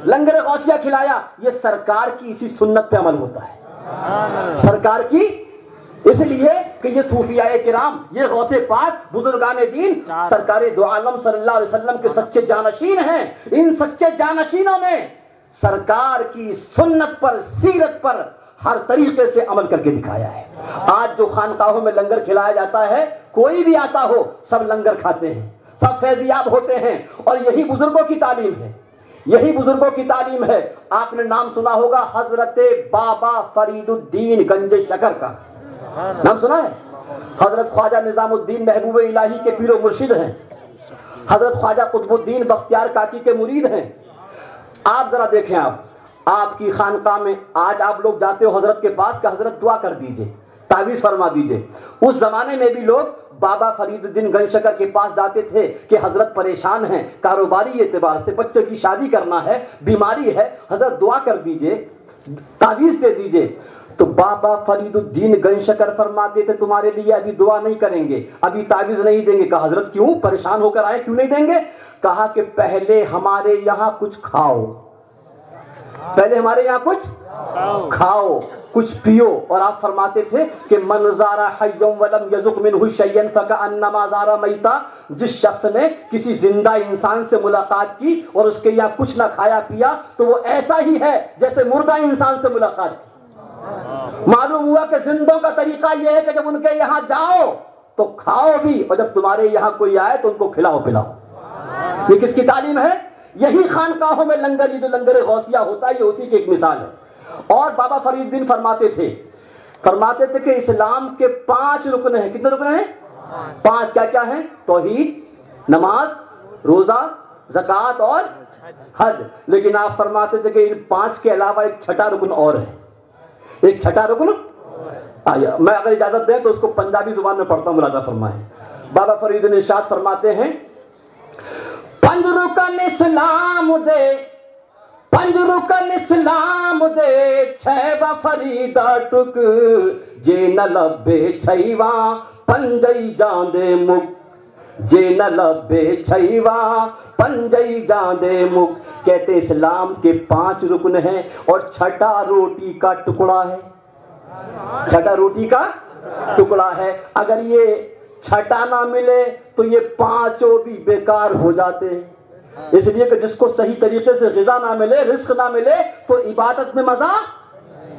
لنگر غوثیہ کھلایا، یہ سرکار کی اسی سنت پہ عمل ہوتا ہے، سرکار کی، اس لیے کہ یہ صوفیاء کرام، یہ غوث پاک، بزرگان دین، سرکار دو عالم صلی اللہ علیہ وسلم کے سچے جانشین ہیں۔ ان سچے جانشینوں نے سرکار کی سنت پر، سیرت پر ہر طریقے سے عمل کر کے دکھایا ہے۔ آج جو خانقاہوں میں لنگر کھلایا جاتا ہے، کوئی بھی آتا ہو سب لنگر کھاتے ہیں، سب فیضیاب ہوتے ہیں، اور یہی بزرگوں کی تعلیم ہے، یہی بزرگوں کی تعلیم ہے۔ آپ نے نام سنا ہوگا حضرت بابا فرید الدین گنج شکر کا، نام سنا ہے؟ حضرت خواجہ نظام الدین محبوب الہی کے پیر و مرشد ہیں۔ حضرت خواجہ قطب الدین بختیار کاکی کے مرید ہیں. آپ ذرا دیکھیں، آپ کی خانقاہ میں آج آپ لوگ جاتے ہو حضرت کے پاس کہ حضرت دعا کر دیجئے، تعویذ فرما دیجئے. اس زمانے میں بھی لوگ بابا فرید الدین گنج شکر کے پاس جاتے تھے کہ حضرت پریشان ہیں کاروباری اعتبار سے، بچے کی شادی کرنا ہے، بیماری ہے، حضرت دعا کر دیجئے، تعویذ دے دیجئے. تو بابا فرید الدین گنج شکر فرماتے تھے تمہارے لیے ابھی دعا نہیں کریں گے، ابھی تعویذ نہیں دیں گے. کہا حضرت کیوں؟ پریشان ہو کر آئے، کیوں نہیں دیں گے؟ کہا کہ پہلے ہمارے یہاں کچھ کھاؤ، پہلے ہمارے یہاں کچھ کھاؤ، کچھ پیو. اور آپ فرماتے تھے کہ من زار حی ولم یذق منہ شیئا فکأنما زار میتا، جس شخص نے کسی زندہ انسان سے ملاقات کی اور اس کے یہاں کچھ نہ کھایا پیا تو وہ ایسا ہی ہے جیسے مردہ انسان سے ملاقات کی. معلوم ہوا کہ زندوں کا طریقہ یہ ہے کہ جب ان کے یہاں جاؤ تو کھاؤ بھی، اور جب تمہارے یہاں کوئی آئے تو ان کو کھلاؤ پلاؤ. یہ کس کی تعلیم ہے؟ یہی خانقاہوں میں لنگر، یہ جو لنگر غوثیہ ہوتا ہے، یہ اسی کی ایک مثال ہے. اور بابا فرید الدین فرماتے تھے کہ اسلام کے 5 رکن ہیں. کتنے رکن ہیں؟ 5. کیا کیا ہیں؟ توحید، نماز، روزہ، زکوٰۃ اور حج. لیکن آپ فرماتے تھے کہ ان 5 کے علاوہ ایک چھٹا رکن اور ہے. ایک چھٹا رکن میں اگر اجازت دیں تو اس کو پنجابی زبان میں پڑھتا ہوں، ملاحظہ فرمائیں. بابا فرید نے ارشاد فرماتے ہیں 5 رکن اسلام دے، 5 رکن اسلام دے، 6 فریدا ٹک جے نہ لبے 6واں 5 جاندے مک، جے نہ لبے 6واں 5 جاندے مک. کہتے اسلام کے 5 رکن ہیں اور چھٹا روٹی کا ٹکڑا ہے. چھٹا روٹی کا ٹکڑا ہے. اگر یہ چھٹا نہ ملے تو یہ 5 بھی بیکار ہو جاتے ہیں. اس لیے کہ جس کو صحیح طریقے سے غذا نہ ملے، رزق نہ ملے تو عبادت میں مزہ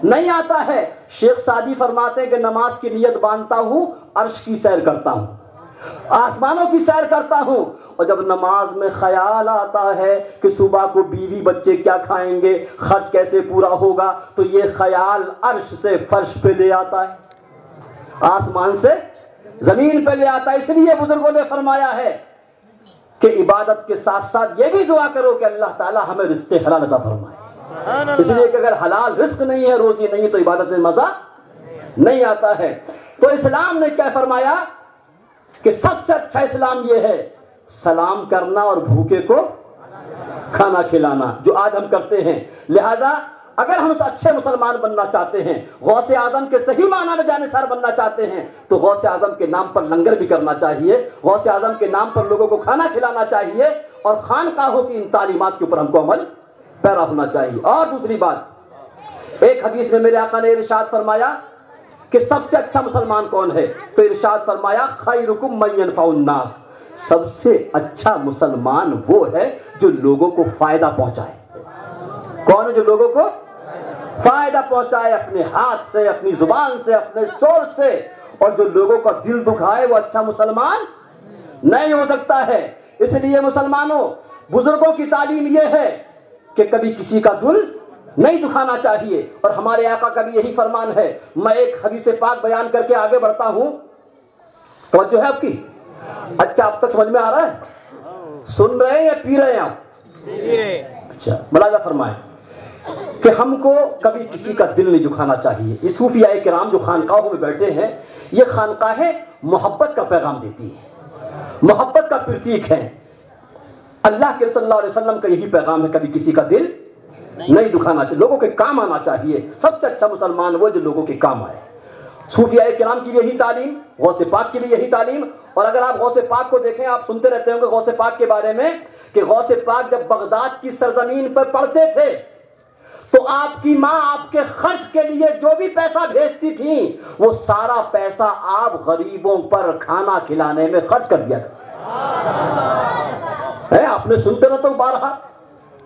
نہیں آتا ہے. شیخ سعدی فرماتے ہیں کہ نماز کی نیت باندھتا ہوں، عرش کی سیر کرتا ہوں، آسمانوں کی سیر کرتا ہوں. اور جب نماز میں خیال آتا ہے کہ صبح کو بیوی بچے کیا کھائیں گے، خرچ کیسے پورا ہوگا، تو یہ خیال عرش سے فرش پہ لے آتا ہے، آسمان سے زمین پہ لے آتا ہے. اس لیے بزرگوں نے فرمایا ہے کہ عبادت کے ساتھ ساتھ یہ بھی دعا کرو کہ اللہ تعالی ہمیں رزق حلال عطا فرمائے. اس لیے کہ اگر حلال رزق نہیں ہے، روزی نہیں ہے، تو عبادت میں مزہ نہیں آتا ہے. تو اسلام نے کیا فرمایا کہ سب سے اچھا اسلام یہ ہے سلام کرنا اور بھوکے کو کھانا کھلانا، جو آج ہم کرتے ہیں. لہذا اگر ہم اچھے مسلمان بننا چاہتے ہیں، غوث اعظم کے صحیح معنی میں جانثار بننا چاہتے ہیں، تو غوث اعظم کے نام پر لنگر بھی کرنا چاہیے، غوث اعظم کے نام پر لوگوں کو کھانا کھلانا چاہیے، اور خانقاہوں کی ان تعلیمات کے اوپر ہم کو عمل پیرا ہونا چاہیے. اور دوسری بات، ایک حدیث میں میرے آقا نے ارشاد فرمایا کہ سب سے اچھا مسلمان کون ہے؟ تو ارشاد فرمایا خیرکم من ینفع الناس، سب سے اچھا مسلمان وہ ہے جو لوگوں کو فائدہ پہنچائے. کون ہے جو لوگوں کو فائدہ پہنچائے؟ اپنے ہاتھ سے، اپنی زبان سے، اپنے سوچ سے. اور جو لوگوں کا دل دکھائے وہ اچھا مسلمان نہیں ہو سکتا ہے. اس لیے مسلمانوں، بزرگوں کی تعلیم یہ ہے کہ کبھی کسی کا دل نہیں دکھانا چاہیے. اور ہمارے آقا کا بھی یہی فرمان ہے. میں ایک حدیث پاک بیان کر کے آگے بڑھتا ہوں. توجہ ہے آپ کی؟ اچھا، اب تک سمجھ میں آ رہا ہے؟ سن رہے ہیں یا پی رہے ہیں آپ؟ اچھا، ملاحظہ فرمائیں کہ ہم کو کبھی کسی کا دل نہیں دکھانا چاہیے. یہ صوفیاء کرام جو خانقاہوں میں بیٹھے ہیں، یہ خانقاہیں محبت کا پیغام دیتی ہیں، محبت کا پرتیک ہے. اللہ کے صلی اللہ علیہ وسلم کا یہی پیغام ہے، کبھی کسی کا دل نہیں دکھانا چاہیے، لوگوں کے کام آنا چاہیے. سب سے اچھا مسلمان وہ جو لوگوں کے کام آئے. صوفیاء کرام کی بھی یہی تعلیم، غوث پاک کی بھی یہی تعلیم. اور اگر آپ غوث پاک کو دیکھیں، آپ سنتے رہتے ہوں گے غوث پاک کے بارے میں کہ غوث پاک جب بغداد کی سرزمین پر پڑھتے تھے تو آپ کی ماں آپ کے خرچ کے لیے جو بھی پیسہ بھیجتی تھی وہ سارا پیسہ آپ غریبوں پر کھانا کھلانے میں خرچ کر دیا. آپ نے سنتے رہتے ہو بارہا.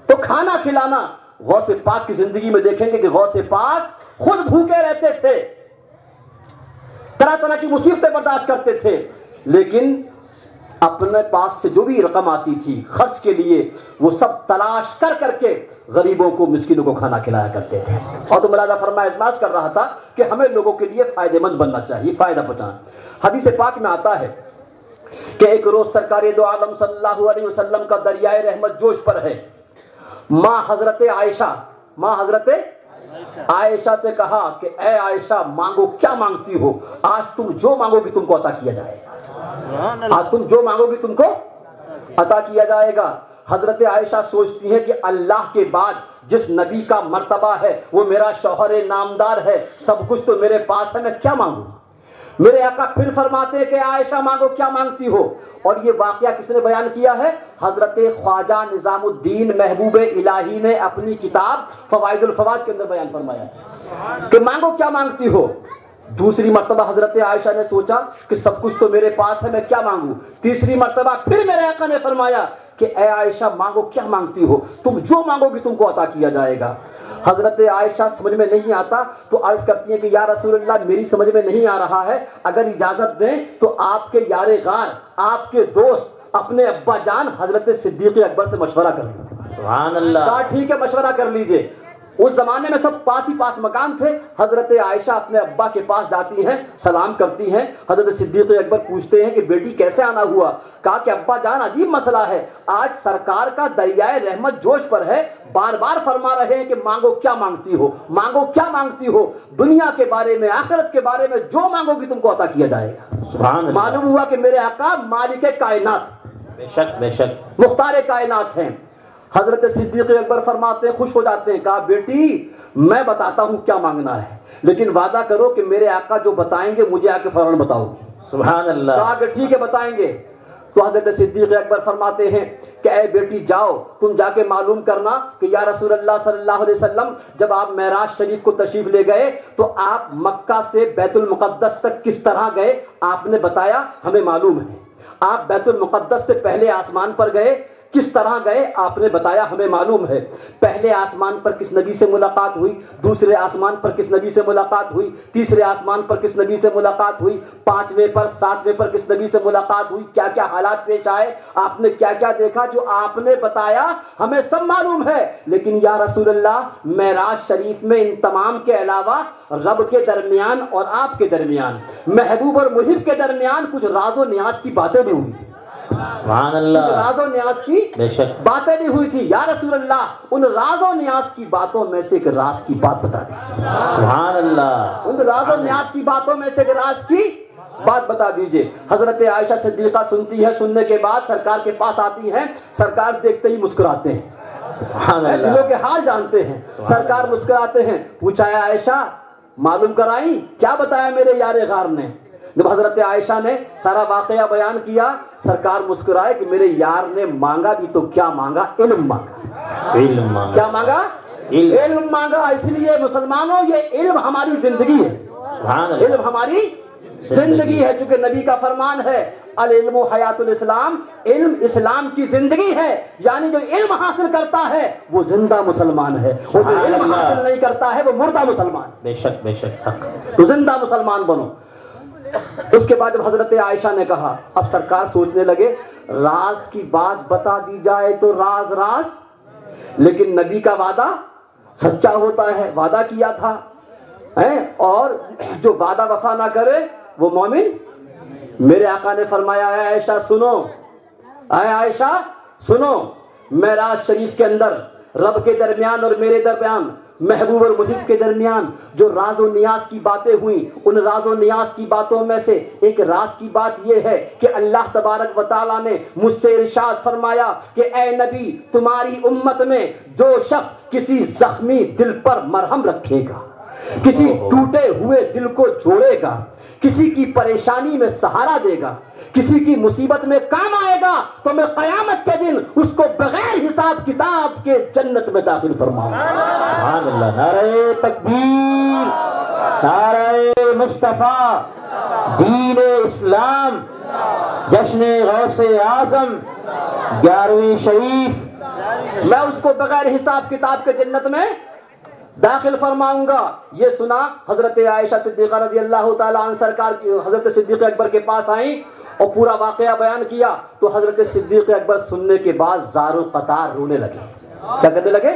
تو کھانا کھلانا غوث پاک کی زندگی میں دیکھیں گے کہ غوث پاک خود بھوکے رہتے تھے، طرح طرح کی مصیبتیں برداشت کرتے تھے، لیکن اپنے پاس سے جو بھی رقم آتی تھی خرچ کے لیے وہ سب تلاش کر کر کے غریبوں کو، مسکینوں کو کھانا کھلایا کرتے تھے. اور تو ملاحظہ فرمایا، اجماع کر رہا تھا کہ ہمیں لوگوں کے لیے فائدہ مند بننا چاہیے، فائدہ پہنچانا. حدیث پاک میں آتا ہے کہ ایک روز سرکار دو عالم صلی اللہ علیہ وسلم کا دریائے رحمت جوش پر ہے. ماں حضرت عائشہ سے کہا کہ اے عائشہ مانگو، کیا مانگتی ہو؟ آج تم جو مانگو گی تم کو عطا کیا جائے گا. آج تم جو مانگو گی تم کو عطا کیا جائے گا. حضرت عائشہ سوچتی ہیں کہ اللہ کے بعد جس نبی کا مرتبہ ہے وہ میرا شوہر نامدار ہے، سب کچھ تو میرے پاس ہے، میں کیا مانگوں؟ میرے آقا پھر فرماتے ہیں کہ عائشہ مانگو، کیا مانگتی ہو؟ اور یہ واقعہ کس نے بیان کیا ہے؟ حضرت خواجہ نظام الدین محبوب الہی نے اپنی کتاب فوائد الفوائد کے اندر بیان فرمایا کہ مانگو کیا مانگتی ہو. دوسری مرتبہ حضرت عائشہ نے سوچا کہ سب کچھ تو میرے پاس ہے، میں کیا مانگوں؟ تیسری مرتبہ پھر میرے آقا نے فرمایا کہ اے عائشہ مانگو، کیا مانگتی ہو؟ تم جو مانگو گی تم کو عطا کیا جائے گا. حضرت عائشہ سمجھ میں نہیں آتا تو عرض کرتی ہیں کہ یا رسول اللہ میری سمجھ میں نہیں آ رہا ہے، اگر اجازت دیں تو آپ کے یار غار، آپ کے دوست، اپنے ابا جان حضرت صدیق اکبر سے مشورہ کر لوں. سبحان اللہ. کہا ٹھیک ہے مشورہ کر لیجئے. اس زمانے میں سب پاس ہی پاس مکان تھے. حضرت عائشہ اپنے ابا کے پاس جاتی ہیں، سلام کرتی ہیں. حضرت صدیق اکبر پوچھتے ہیں کہ بیٹی کیسے آنا ہوا؟ کہا کہ ابا جان عجیب مسئلہ ہے، آج سرکار کا دریائے رحمت جوش پر ہے، بار بار فرما رہے ہیں کہ مانگو کیا مانگتی ہو، مانگو کیا مانگتی ہو، دنیا کے بارے میں، آخرت کے بارے میں جو مانگو گی تم کو عطا کیا جائے گا. سبحان اللہ. معلوم ہوا کہ میرے آقا مالک کائنات، بے شک بے شک مختار کائنات ہیں. حضرت صدیق اکبر فرماتے ہیں، خوش ہو جاتے ہیں. کہا بیٹی میں بتاتا ہوں کیا مانگنا ہے، لیکن وعدہ کرو کہ میرے آقا جو بتائیں گے مجھے آ کے فوراً بتاؤ. سبحان اللہ. کہا کہ ٹھیک ہے بتائیں گے. تو حضرت صدیق اکبر فرماتے ہیں کہ اے بیٹی جاؤ تم جا کے معلوم کرنا کہ یا رسول اللہ صلی اللہ علیہ وسلم جب آپ معراج شریف کو تشریف لے گئے تو آپ مکہ سے بیت المقدس تک کس طرح گئے؟ آپ نے بتایا ہمیں معلوم ہے. آپ بیت المقدس سے پہلے آسمان پر گئے، کس طرح گئے آپ نے بتایا ہمیں معلوم ہے. پہلے آسمان پر کس نبی سے ملاقات ہوئی، دوسرے آسمان پر کس نبی سے ملاقات ہوئی، تیسرے آسمان پر کس نبی سے ملاقات ہوئی، پانچویں پر، ساتویں پر کس نبی سے ملاقات ہوئی، کیا کیا حالات پیش آئے، آپ نے کیا کیا دیکھا، جو آپ نے بتایا ہمیں سب معلوم ہے. لیکن یا رسول اللہ معراج شریف میں ان تمام کے علاوہ رب کے درمیان اور آپ کے درمیان، محبوب اور محب کے درمیان کچھ راز و نیاز کی باتیں بھی ہوئی تھی. سبحان اللہ. راز و نیاز کی بے شک باتیں بھی ہوئی تھی. یا رسول اللہ ان راز و نیاز کی باتوں میں سے ایک راز کی بات بتا دیجیے. سبحان اللہ. ان راز و نیاز کی باتوں میں سے ایک راز کی بات بتا دیجیے. حضرت عائشہ صدیقہ سنتی ہے، سننے کے بعد سرکار کے پاس آتی ہیں. سرکار دیکھتے ہی مسکراتے ہیں، دلوں کے حال جانتے ہیں. سرکار مسکراتے ہیں. پوچھا ہے عائشہ معلوم کرائیں کیا بتایا میرے یار غار نے؟ جب حضرت عائشہ نے سارا واقعہ بیان کیا سرکار مسکرائے کہ میرے یار نے مانگا بھی تو کیا مانگا؟ علم مانگا. علم مانگا. کیا مانگا؟ علم مانگا. اس لیے مسلمانوں یہ علم ہماری زندگی ہے. سبحان اللہ. علم ہماری زندگی ہے، چونکہ نبی کا فرمان ہے العلم حیات الاسلام، علم اسلام کی زندگی ہے. یعنی جو علم حاصل کرتا ہے وہ زندہ مسلمان ہے، وہ جو علم حاصل نہیں کرتا ہے وہ مردہ مسلمان. بے شک بے شک حق. تو زندہ مسلمان بنو. اس کے بعد جب حضرت عائشہ نے کہا، اب سرکار سوچنے لگے راز کی بات بتا دی جائے تو راز راز، لیکن نبی کا وعدہ سچا ہوتا ہے، وعدہ کیا تھا، اور جو وعدہ وفا نہ کرے وہ مومن. میرے آقا نے فرمایا اے عائشہ سنو، اے عائشہ سنو، معراج شریف کے اندر رب کے درمیان اور میرے درمیان، محبوب اور محب کے درمیان جو راز و نیاز کی باتیں ہوئیں، ان راز و نیاز کی باتوں میں سے ایک راز کی بات یہ ہے کہ اللہ تبارک و تعالیٰ نے مجھ سے ارشاد فرمایا کہ اے نبی تمہاری امت میں جو شخص کسی زخمی دل پر مرہم رکھے گا، کسی ٹوٹے ہوئے دل کو جوڑے گا، کسی کی پریشانی میں سہارا دے گا، کسی کی مصیبت میں کام آئے گا، تو میں قیامت کے دن اس کو بغیر حساب کتاب کے جنت میں داخل فرماؤں. سبحان اللہ. نعرہ تکبیر، نعرہ مصطفیٰ، دین اسلام، جشن غوث اعظم، 11ویں شریف، میں اس کو بغیر حساب کتاب کے جنت میں داخل فرماؤں گا. یہ سنا حضرت عائشہ صدیقہ رضی اللہ تعالیٰ عنہ سرکار کی حضرت صدیق اکبر کے پاس آئیں اور پورا واقعہ بیان کیا. تو حضرت صدیق اکبر سننے کے بعد زار و قطار رونے لگے. کیا کرنے لگے؟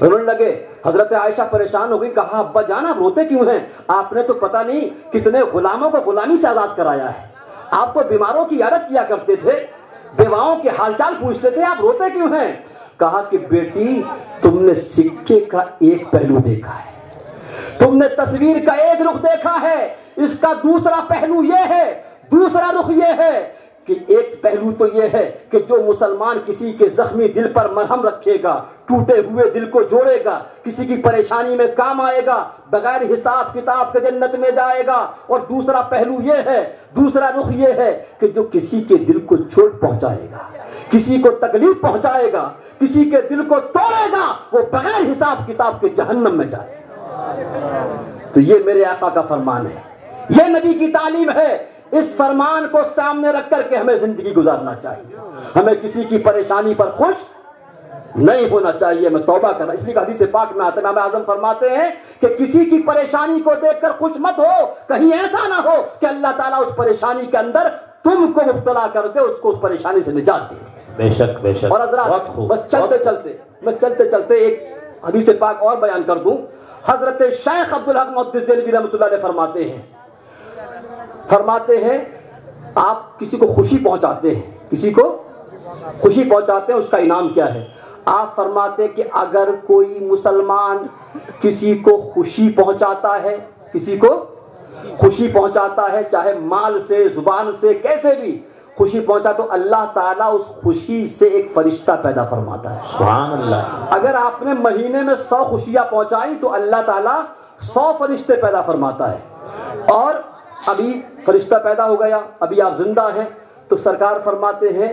رونے لگے. حضرت عائشہ پریشان ہو گئی. کہا ابا جان آپ روتے کیوں ہیں؟ آپ نے تو پتہ نہیں کتنے غلاموں کو غلامی سے آزاد کرایا ہے، آپ تو بیماروں کی عیادت کیا کرتے تھے، بیواؤں کے حال چال پوچھتے تھے، آپ روتے کیوں ہیں؟ کہا کہ بیٹی تم نے سکے کا ایک پہلو دیکھا ہے، تم نے تصویر کا ایک رخ دیکھا ہے، اس کا دوسرا پہلو یہ ہے، دوسرا رخ یہ ہے کہ ایک پہلو تو یہ ہے کہ جو مسلمان کسی کے زخمی دل پر مرہم رکھے گا، ٹوٹے ہوئے دل کو جوڑے گا، کسی کی پریشانی میں کام آئے گا، بغیر حساب کتاب کے جنت میں جائے گا۔ اور دوسرا پہلو یہ ہے، دوسرا رخ یہ ہے کہ جو کسی کے دل کو چوٹ پہنچائے گا، کسی کو تکلیف پہنچائے گا، کسی کے دل کو توڑے گا، وہ بغیر حساب کتاب کے جہنم میں جائے گا۔ تو یہ میرے آقا کا فرمان ہے، یہ نبی کی تعلیم ہے۔ اس فرمان کو سامنے رکھ کر کے ہمیں زندگی گزارنا چاہیے، ہمیں کسی کی پریشانی پر خوش نہیں ہونا چاہیے۔ میں توبہ کرنا، اس لیے حدیث پاک میں آتا ہے، امام اعظم فرماتے ہیں کہ کسی کی پریشانی کو دیکھ کر خوش مت ہو، کہیں ایسا نہ ہو کہ اللہ تعالیٰ اس پریشانی کے اندر تم کو مبتلا کر دے، اس کو اس پریشانی سے نجات دے۔ بے شک بے شک۔ اور حضرات بس چلتے چلتے ایک حدیث پاک اور بیان کر دوں۔ حضرت شیخ عبدالحق محدث دہلوی رحمۃ اللہ علیہ فرماتے ہیں آپ کسی کو خوشی پہنچاتے ہیں، کسی کو خوشی پہنچاتے ہیں، اس کا انعام کیا ہے؟ آپ فرماتے کہ اگر کوئی مسلمان کسی کو خوشی پہنچاتا ہے، کسی کو خوشی پہنچاتا ہے، چاہے مال سے، زبان سے، کیسے بھی خوشی پہنچا، تو اللہ تعالیٰ اس خوشی سے ایک فرشتہ پیدا فرماتا ہے۔ سبحان اللہ۔ اگر آپ نے مہینے میں 100 خوشیاں پہنچائی تو اللہ تعالیٰ 100 فرشتے پیدا فرماتا ہے۔ اور ابھی فرشتہ پیدا ہو گیا، ابھی آپ زندہ ہیں، تو سرکار فرماتے ہیں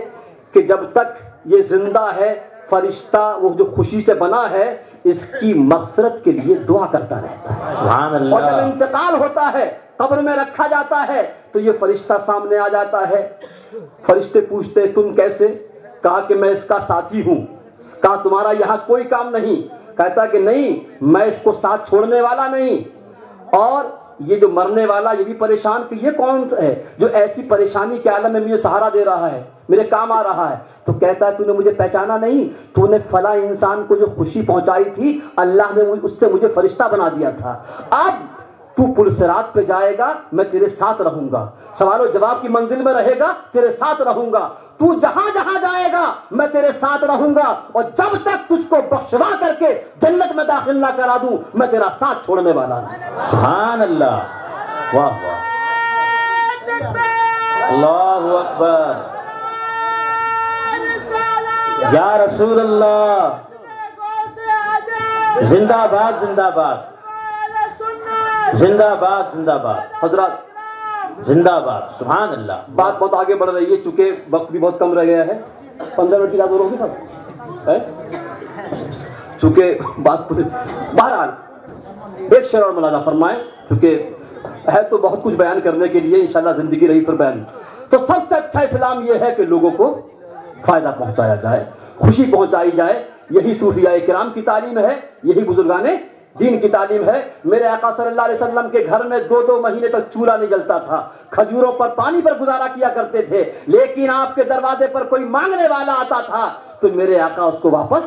کہ جب تک یہ زندہ ہے، فرشتہ وہ جو خوشی سے بنا ہے اس کی مغفرت کے لیے دعا کرتا رہتا ہے۔ سبحان اللہ۔ اور جب انتقال ہوتا ہے، قبر میں رکھا جاتا ہے، تو یہ فرشتہ سامنے آ جاتا ہے۔ فرشتے پوچھتے تم کیسے؟ کہا کہ میں اس کا ساتھی ہوں۔ کہا تمہارا یہاں کوئی کام نہیں؟ کہتا کہ نہیں، میں اس کو ساتھ چھوڑنے والا نہیں۔ اور یہ جو مرنے والا یہ بھی پریشان کہ یہ کون ہے جو ایسی پریشانی کے عالم میں مجھے سہارا دے رہا ہے، میرے کام آ رہا ہے؟ تو کہتا ہے تو نے مجھے پہچانا نہیں؟ تو نے فلاں انسان کو جو خوشی پہنچائی تھی، اللہ نے اس سے مجھے فرشتہ بنا دیا تھا۔ اب تو پل صراط پہ جائے گا، میں تیرے ساتھ رہوں گا، سوال و جواب کی منزل میں رہے گا، تیرے ساتھ رہوں گا، تو جہاں جہاں جائے گا میں تیرے ساتھ رہوں گا، اور جب تک تجھ کو بخشوا کر کے جنت میں داخل نہ کرا دوں میں تیرا ساتھ چھوڑنے والا نہیں۔ سبحان اللہ، واہ واہ، اللہ اکبر، یا رسول اللہ، زندہ باد زندہ باد، زندہ باد زندہ باد، حضرات زندہ باد، سبحان اللہ۔ بات بہت آگے بڑھ رہی ہے، چونکہ وقت بھی بہت کم رہ گیا ہے۔ 15 منٹ کی بات ہوگی صاحب، چونکہ بات بہرحال ایک شعر اور ملاحظہ فرمائیں، چونکہ ہے تو بہت کچھ بیان کرنے کے لیے، انشاءاللہ زندگی رہی پر بیان۔ تو سب سے اچھا اسلام یہ ہے کہ لوگوں کو فائدہ پہنچایا جائے، خوشی پہنچائی جائے۔ یہی صوفیاء کرام کی تعلیم ہے، یہی بزرگان دین کی تعلیم ہے۔ میرے آقا صلی اللہ علیہ وسلم کے گھر میں 2 مہینے تک چولہا نہیں جلتا تھا، کھجوروں پر پانی پر گزارا کیا کرتے تھے، لیکن آپ کے دروازے پر کوئی مانگنے والا آتا تھا تو میرے آقا اس کو واپس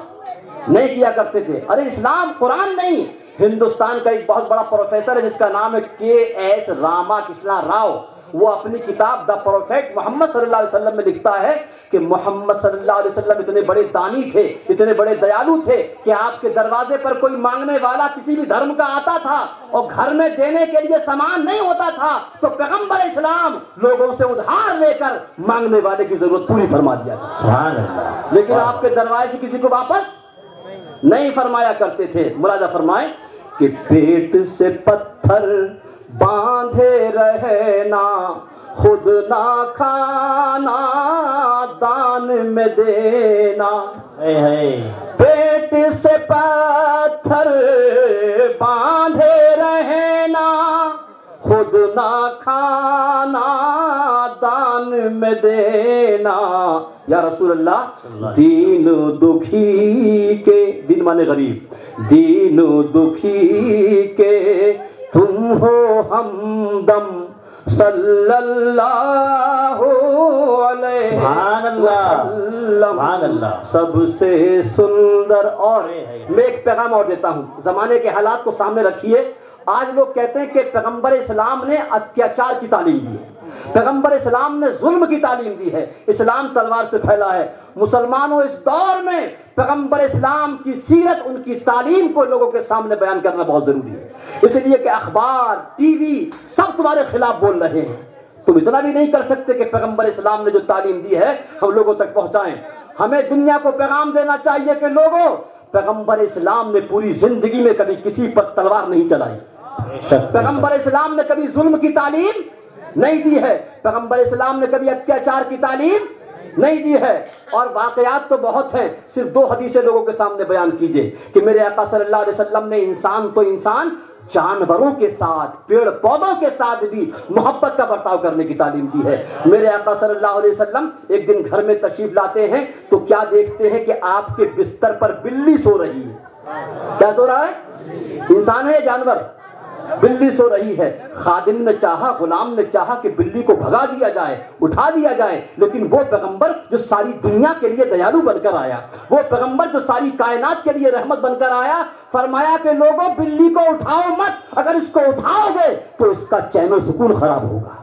نہیں کیا کرتے تھے۔ ارے اسلام قرآن نہیں، ہندوستان کا ایک بہت بڑا پروفیسر ہے جس کا نام ہے کے.ایس. راما کرشنا راؤ، وہ اپنی کتاب دا پروفیٹ محمد صلی اللہ علیہ وسلم میں لکھتا ہے کہ محمد صلی اللہ علیہ وسلم اتنے بڑے دانی تھے، اتنے بڑے دیالو تھے کہ آپ کے دروازے پر کوئی مانگنے والا کسی بھی دھرم کا آتا تھا اور گھر میں دینے کے لیے سامان نہیں ہوتا تھا تو پیغمبر اسلام لوگوں سے ادھار لے کر مانگنے والے کی ضرورت پوری فرما دیا تھا، سبحان اللہ۔ لیکن آپ کے دروازے سے کسی کو واپس نہیں فرمایا کرتے تھے۔ ملاحظہ فرمائیں کہ پیٹ سے پتھر باندھے رہنا، خود نہ کھانا دان میں دینا، پیٹ سے پتھر باندھے رہنا، خود نہ کھانا دان میں دینا۔ یا رسول اللہ، دین دکھی کے، دین مانے غریب، دین دکھی کے تم ہو ہمدم صلی اللہ علیہ وسلم، سب سے سندر۔ اور میں ایک پیغام اور دیتا ہوں، زمانے کے حالات کو سامنے رکھیے۔ آج لوگ کہتے ہیں کہ پیغمبر اسلام نے اتیاچار کی تعلیم دی ہے، پیغمبر اسلام نے ظلم کی تعلیم دی ہے، اسلام تلوار سے پھیلا ہے۔ مسلمانوں اس دور میں پیغمبر اسلام کی سیرت، ان کی تعلیم کو لوگوں کے سامنے بیان کرنا بہت ضروری ہے، اس لیے کہ اخبار، ٹی وی سب تمہارے خلاف بول رہے ہیں، تم اتنا بھی نہیں کر سکتے کہ پیغمبر اسلام نے جو تعلیم دی ہے ہم لوگوں تک پہنچائیں۔ ہمیں دنیا کو پیغام دینا چاہیے کہ لوگوں، پیغمبر اسلام نے پوری زندگی میں کبھی کسی پر تلوار نہیں چلائی، پیغمبر اسلام نے کبھی ظلم کی تعلیم نہیں دی ہے، پیغمبر اسلام نے کبھی اتیاچار کی تعلیم نہیں دی ہے۔ اور واقعات تو بہت ہیں، صرف 2 حدیثیں لوگوں کے سامنے بیان کیجئے کہ میرے آقا صلی اللہ علیہ وسلم نے انسان تو انسان، جانوروں کے ساتھ، پیڑ پودوں کے ساتھ بھی محبت کا برتاؤ کرنے کی تعلیم دی ہے۔ میرے آقا صلی اللہ علیہ وسلم ایک دن گھر میں تشریف لاتے ہیں تو کیا دیکھتے ہیں کہ آپ کے بستر پر بلی سو رہی ہے۔ کیا سو رہا ہے؟ انسان ہے یا جانور؟ بلی سو رہی ہے۔ خادم نے چاہا، غلام نے چاہا کہ بلی کو بھگا دیا جائے، اٹھا دیا جائے، لیکن وہ پیغمبر جو ساری دنیا کے لیے دیالو بن کر آیا، وہ پیغمبر جو ساری کائنات کے لیے رحمت بن کر آیا، فرمایا کہ لوگوں بلی کو اٹھاؤ مت، اگر اس کو اٹھاؤ گے تو اس کا چین و سکون خراب ہوگا،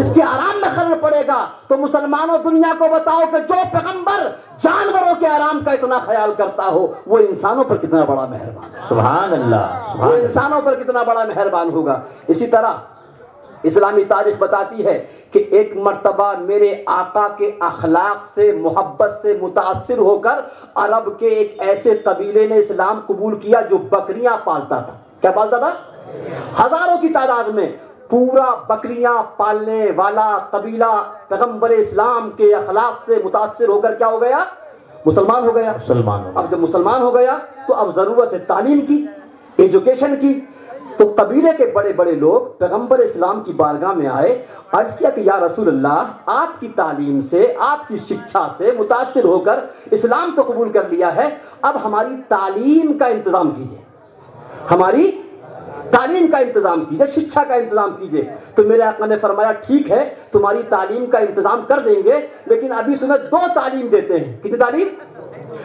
اس کے آرام میں خلل پڑے گا۔ تو مسلمانوں دنیا کو بتاؤ کہ جو پیغمبر جانوروں کے آرام کا اتنا خیال کرتا ہو وہ انسانوں پر کتنا بڑا مہربان، سبحان اللہ، وہ انسانوں پر کتنا بڑا مہربان ہوگا۔ اسی طرح اسلامی تاریخ بتاتی ہے کہ ایک مرتبہ میرے آقا کے اخلاق سے، محبت سے متاثر ہو کر عرب کے ایک ایسے قبیلے نے اسلام قبول کیا جو بکریاں پالتا تھا۔ کیا پالتا تھا؟ ہزاروں کی تعداد میں پورا بکریاں پالنے والا قبیلہ پیغمبر اسلام کے اخلاق سے متاثر ہو کر کیا ہو گیا؟ مسلمان ہو گیا۔ اب جب مسلمان ہو گیا تو اب ضرورت ہے تعلیم کی، ایجوکیشن کی۔ تو قبیلے کے بڑے بڑے لوگ پیغمبر اسلام کی بارگاہ میں آئے، عرض کیا کہ یا رسول اللہ، آپ کی تعلیم سے، آپ کی شکشا سے متاثر ہو کر اسلام تو قبول کر لیا ہے، اب ہماری تعلیم کا انتظام کیجئے، ہماری تعلیم کا انتظام کیجئے، شکشا کا انتظام کیجئے۔ تو میرے آقا نے فرمایا ٹھیک ہے، تمہاری تعلیم کا انتظام کر دیں گے، لیکن ابھی تمہیں 2 تعلیم دیتے ہیں۔ کتنی تعلیم؟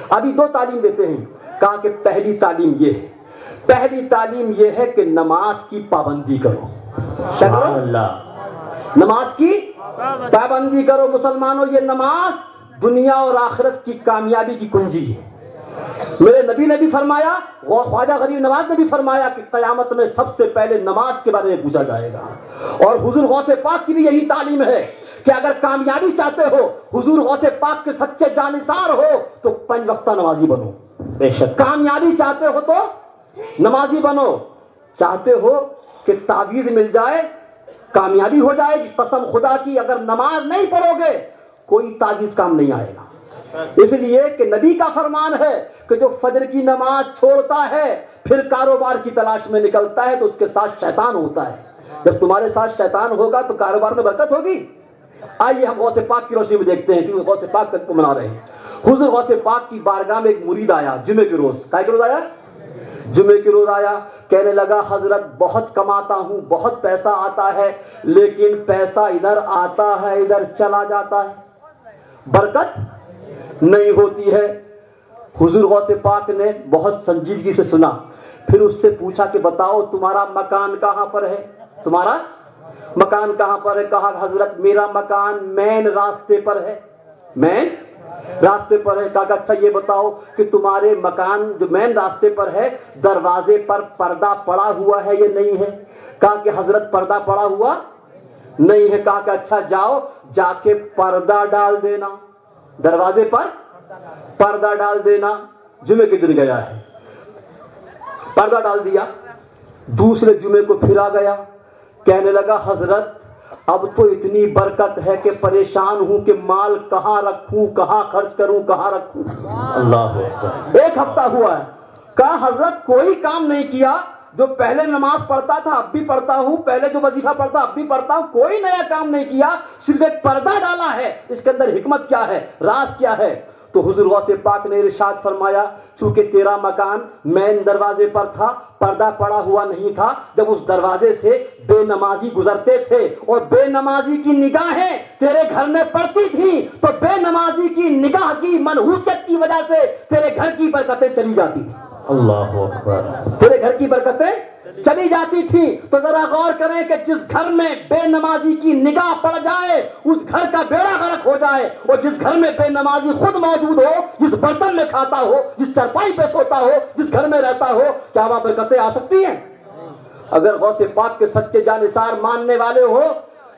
ابھی 2 تعلیم دیتے ہیں۔ کہا کہ پہلی تعلیم یہ ہے، پہلی تعلیم یہ ہے کہ نماز کی پابندی کرو۔ کیا کرو؟ نماز کی پابندی کرو۔ مسلمانوں، یہ نماز دنیا اور آخرت کی کامیابی کی کنجی ہے۔ میرے نبی نے بھی فرمایا، وہ خواجہ غریب نواز نے بھی فرمایا کہ قیامت میں سب سے پہلے نماز کے بارے میں پوچھا جائے گا۔ اور حضور غوث پاک کی بھی یہی تعلیم ہے کہ اگر کامیابی چاہتے ہو، حضور غوث پاک کے سچے جانثار ہو تو 5 وقتہ نمازی بنو۔ بے شک کامیابی چاہتے ہو تو نمازی بنو۔ چاہتے ہو کہ تعویذ مل جائے، کامیابی ہو جائے گی، قسم خدا کی اگر نماز نہیں پڑھو گے کوئی تعویذ کام نہیں آئے گا۔ اس لیے کہ نبی کا فرمان ہے کہ جو فجر کی نماز چھوڑتا ہے پھر کاروبار کی تلاش میں نکلتا ہے تو اس کے ساتھ شیطان ہوتا ہے۔ جب تمہارے ساتھ شیطان ہوگا تو کاروبار میں برکت ہوگی۔ آئیے ہم غوث پاک کی روشنی میں دیکھتے ہیں کہ غوث پاک کو منا رہے ہیں۔ حضور غوث پاک کی بارگاہ میں ایک مرید آیا جمعے کے روز۔ کیا کے روز آیا؟ جمعے کے روز آیا، کہنے لگا حضرت بہت کماتا ہوں، بہت پیسہ آتا ہے، لیکن پیسہ ادھر آتا ہے ادھر چلا جاتا ہے، برکت نہیں ہوتی ہے۔ حضور غوث پاک نے بہت سنجیدگی سے سنا، پھر اس سے پوچھا کہ بتاؤ تمہارا مکان کہاں پر ہے؟ تمہارا مکان کہاں پر ہے؟ کہا حضرت میرا مکان مین راستے پر ہے، مین راستے پر ہے۔ کہا اچھا یہ بتاؤ کہ تمہارے مکان جو مین راستے پر ہے دروازے پر پردہ پڑا ہوا ہے یا نہیں ہے؟ کہا کہ حضرت پردہ پڑا ہوا نہیں ہے۔ کہا کہ اچھا جاؤ جا کے پردہ ڈال دینا، دروازے پر پردہ ڈال دینا۔ جمعے کے دن گیا ہے، پردہ ڈال دیا۔ دوسرے جمعے کو پھر آ گیا، کہنے لگا حضرت اب تو اتنی برکت ہے کہ پریشان ہوں کہ مال کہاں رکھوں، کہاں خرچ کروں، کہاں رکھوں۔ اللہ اکبر۔ 1 ہفتہ ہوا ہے۔ کہا حضرت کوئی کام نہیں کیا، جو پہلے نماز پڑھتا تھا اب بھی پڑھتا ہوں، پہلے جو وظیفہ پڑھتا اب بھی پڑھتا ہوں، کوئی نیا کام نہیں کیا، صرف ایک پردہ ڈالا ہے، اس کے اندر حکمت کیا ہے، راز کیا ہے؟ تو حضور غوث پاک نے ارشاد فرمایا چونکہ تیرا مکان مین دروازے پر تھا، پردہ پڑا ہوا نہیں تھا، جب اس دروازے سے بے نمازی گزرتے تھے اور بے نمازی کی نگاہیں تیرے گھر میں پڑتی تھیں تو بے نمازی کی نگاہ کی منحوسیت کی وجہ سے تیرے گھر کی برکتیں چلی جاتی تھیں۔ اللہ اکبر. تیرے گھر کی برکتیں چلی جاتی تھی. تو ذرا غور کریں کہ جس گھر میں بے نمازی کی نگاہ پڑ جائے اس گھر کا بیڑا غرق ہو جائے, اور جس گھر میں بے نمازی خود موجود ہو, جس برتن میں کھاتا ہو, جس چرپائی پہ سوتا ہو, جس گھر میں رہتا ہو, کیا وہاں برکتیں آ سکتی ہیں؟ اگر غوث پاک کے سچے جانثار ماننے والے ہو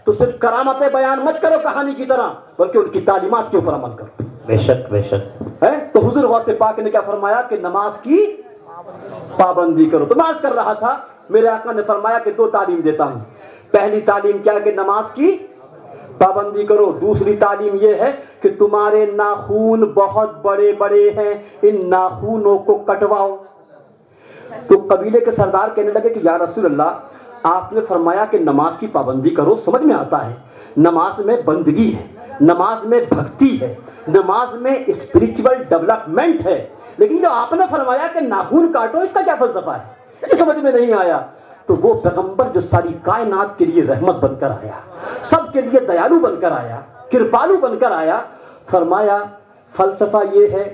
تو صرف کرامتیں بیان مت کرو کہانی کی طرح, بلکہ ان کی تعلیمات کے اوپر عمل کرو. بے شک بے شک. تو حضور غوث پاک نے کیا فرمایا کہ نماز کی پابندی کرو. تو میں عرض کر رہا تھا میرے آقا نے فرمایا کہ 2 تعلیم دیتا ہوں. پہلی تعلیم کیا کہ نماز کی پابندی کرو. دوسری تعلیم یہ ہے کہ تمہارے ناخون بہت بڑے بڑے ہیں, ان ناخونوں کو کٹواؤ. تو قبیلے کے سردار کہنے لگے کہ یا رسول اللہ آپ نے فرمایا کہ نماز کی پابندی کرو, سمجھ میں آتا ہے نماز میں بندگی ہے, نماز میں بھکتی ہے, نماز میں اسپریچول ڈیولپمنٹ ہے, لیکن جو آپ نے فرمایا کہ ناخون کاٹو اس کا کیا فلسفہ ہے, یہ سمجھ میں نہیں آیا. تو وہ پیغمبر جو ساری کائنات کے لیے رحمت بن کر آیا, سب کے لیے دیالو بن کر آیا, کرپالو بن کر آیا, فرمایا فلسفہ یہ ہے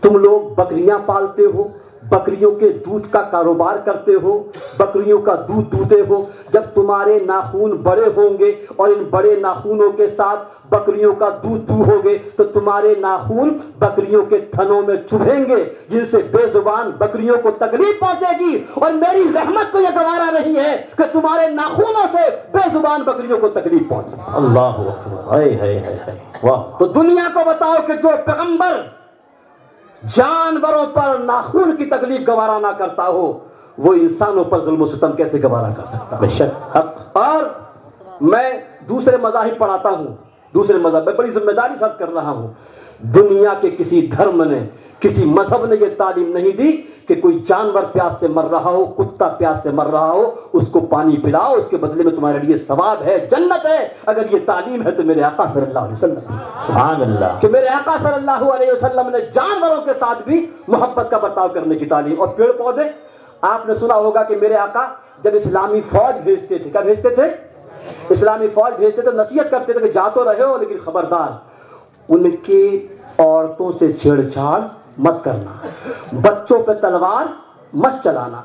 تم لوگ بکریاں پالتے ہو, بکریوں کے دودھ کا کاروبار کرتے ہو, بکریوں کا دودھ دوتے ہو, جب تمہارے ناخون بڑے ہوں گے اور ان بڑے ناخونوں کے ساتھ بکریوں کا دودھ دوہو گے تو تمہارے ناخون بکریوں کے تھنوں میں چبھیں گے, جن سے بے زبان بکریوں کو تکلیف پہنچے گی, اور میری رحمت کو یہ گوارا نہیں ہے کہ تمہارے ناخونوں سے بے زبان بکریوں کو تکلیف پہنچے. اللہ اکبر. واہ. تو دنیا کو بتاؤ کہ جو پیغمبر جانوروں پر ناخون کی تکلیف گوارا نہ کرتا ہو وہ انسانوں پر ظلم و ستم کیسے گوارا کر سکتا ہے؟ بے شک. اور میں دوسرے مذاہب پڑھاتا ہوں, دوسرے مذہب میں بڑی ذمہ داری ساتھ کر رہا ہوں. دنیا کے کسی دھرم نے, کسی مذہب نے یہ تعلیم نہیں دی کہ کوئی جانور پیاس سے مر رہا ہو, کتا پیاس سے مر رہا ہو, اس کو پانی پلاؤ, اس کے بدلے میں تمہارے لیے ثواب ہے, جنت ہے. اگر یہ تعلیم ہے تو میرے آقا صلی اللہ علیہ وسلم, سبحان اللہ, کہ میرے آقا صلی اللہ علیہ وسلم نے جانوروں کے ساتھ بھی محبت کا برتاؤ کرنے کی تعلیم. اور پیڑ پودے, آپ نے سنا ہوگا کہ میرے آقا جب اسلامی فوج بھیجتے تھے, کیا بھیجتے تھے؟ اسلامی فوج بھیجتے تھے, نصیحت کرتے تھے کہ جا تو رہے ہو لیکن خبردار ان کی عورتوں سے چھیڑ چھاڑ مت کرنا, بچوں پہ تلوار مت چلانا,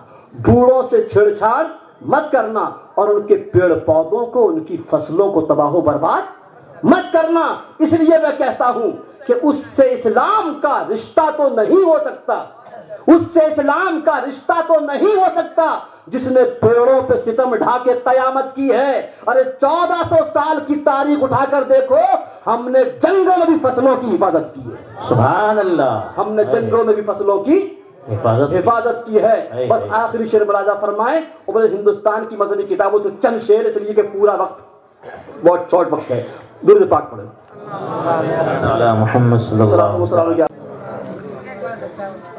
بوڑھوں سے چھیڑ چھاڑ مت کرنا, اور ان کے پیڑ پودوں کو, ان کی فصلوں کو تباہ و برباد مت کرنا. اس لیے میں کہتا ہوں کہ اس سے اسلام کا رشتہ تو نہیں ہو سکتا, اس سے اسلام کا رشتہ تو نہیں ہو سکتا جس نے پیڑوں پہ ستم ڈھا کے قیامت کی ہے. ارے 1400 سال کی تاریخ اٹھا کر دیکھو, ہم نے جنگوں میں بھی فصلوں کی حفاظت کی ہے. سبحان اللہ. ہم نے جنگوں میں بھی فصلوں کی حفاظت کی ہے. بس آخری شعر ملاحظہ فرمائیں, اور ہندوستان کی مذہبی کتابوں سے چند شعر, اس لیے کہ پورا وقت بہت شارٹ وقت ہے. درود پاک پڑھیں. محمد صلی اللہ علیہ وسلم.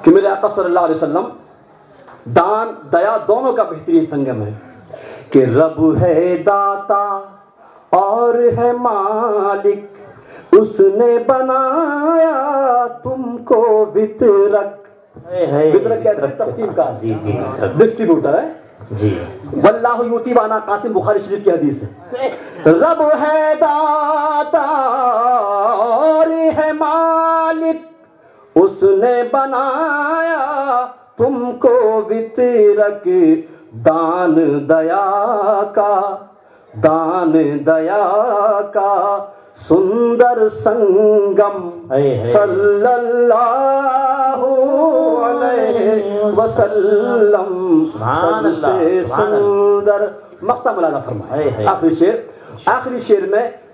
کہ میرے آقا صلی اللہ علیہ وسلم دان دیا دونوں کا بہترین سنگم ہے, کہ رب ہے داتا اور ہے مالک, اس نے بنایا تم کو وترک. وترک کہتے ہیں تقسیم کا, ڈسٹریبیوٹر ہے جی. واللہ یوتی وانا قاسم, بخاری شریف کی حدیث ہے. رب ہے داتا اور ہے مالک, اس نے بنایا تم کو وترک, دان دیا کا سندر سنگم صلی اللہ علیہ وسلم, سب سے سندر. مقطع ملاحظہ فرمائے. آخری شعر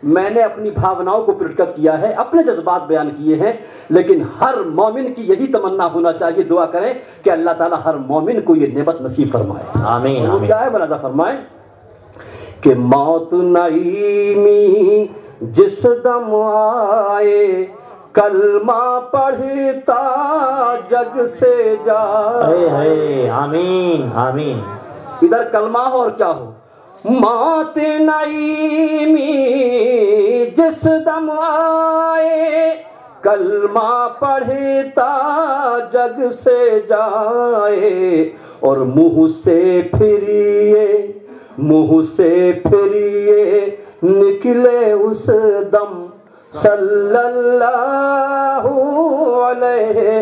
میں نے اپنی بھاوناؤں کو پرکٹ کیا ہے, اپنے جذبات بیان کیے ہیں, لیکن ہر مومن کی یہی تمنا ہونا چاہیے, دعا کریں کہ اللہ تعالیٰ ہر مومن کو یہ نعمت نصیب فرمائے. آمین. وہ کیا ہے ملاحظہ فرمائے کہ موت نعیمی جس دم آئے, کلمہ پڑھتا جگ سے جائے. آمین آمین. ادھر کلمہ ہو اور کیا ہو, موت نعیمی جس دم آئے, کلمہ پڑھتا جگ سے جائے, اور منہ سے پھریے نکلے اس دم صلی اللہ علیہ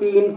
3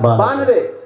92।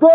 2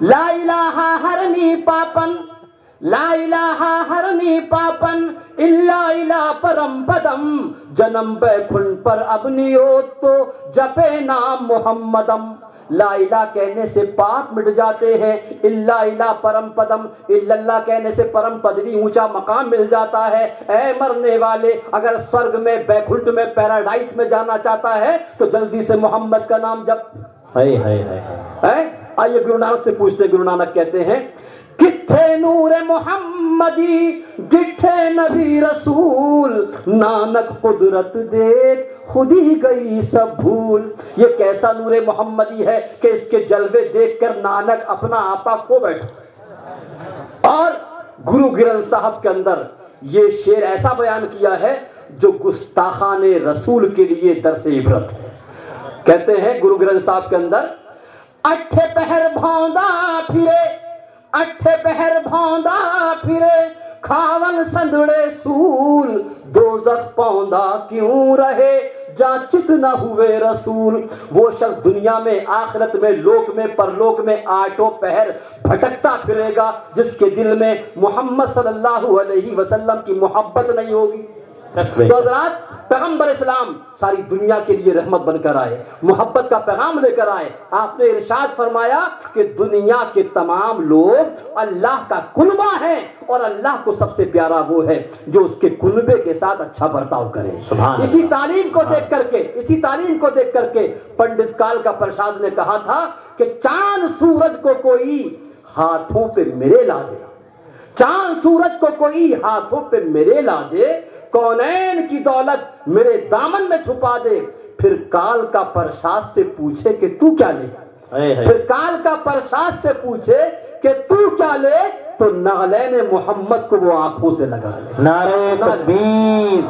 لا الہ ہرنی پاپن لا الہ ہرنی پاپن الا الہ پرم پدم جنم بیکھنڈ پر ابنیو تو جپے نام محمدم. لا الہ کہنے سے پاپ مٹ جاتے ہیں، الا الہ پرم پدم، الا اللہ کہنے سے پرم پدوی اونچا مقام مل جاتا ہے. اے مرنے والے، اگر سرگ میں بیکھنڈ میں پیراڈائز میں جانا چاہتا ہے تو جلدی سے محمد کا نام جپ. آئیے گرو نانک سے پوچھتے. گرو نانک کہتے ہیں کتھے نور محمدی ڈٹھے نبی رسول نانک قدرت دیکھ خود ہی گئی سب بھول. یہ کیسا نور محمدی ہے کہ اس کے جلوے دیکھ کر نانک اپنا آپا کھو بیٹھا. اور گرو گرنتھ صاحب کے اندر یہ شعر ایسا بیان کیا ہے جو گستاخان رسول کے لیے درس عبرت ہے. کہتے ہیں گرو گرنتھ صاحب کے اندر اٹھے پہر بھوندا پھرے اٹھے پہر بھوندا پھرے کھاون سندڑے سول دوزخ پوندا کیوں رہے جہاں چت نہ ہوئے رسول. وہ شخص دنیا میں آخرت میں لوک میں پرلوک میں آٹھوں پہر بھٹکتا پھرے گا جس کے دل میں محمد صلی اللہ علیہ وسلم کی محبت نہیں ہوگی. تو حضرات پیغمبر اسلام ساری دنیا کے لیے رحمت بن کر آئے، محبت کا پیغام لے کر آئے. آپ نے ارشاد فرمایا کہ دنیا کے تمام لوگ اللہ کا کنبہ ہیں اور اللہ کو سب سے پیارا وہ ہے جو اس کے کنبے کے ساتھ اچھا برتاؤ کرے. اسی تعلیم کو دیکھ کر کے پنڈت کالکا پرساد نے کہا تھا کہ چاند سورج کو کوئی ہاتھوں پہ میرے لا دے، چاند سورج کو کوئی ہاتھوں پہ میرے لا دے، کونین کی دولت میرے دامن میں چھپا دے، پھر کال کا پرساد سے پوچھے کہ تو کیا لے، پھر کال کا پرساد سے پوچھے کہ تو کیا لے تو نعلین محمد کو وہ آنکھوں سے لگا لے. نعرہ تکبیر،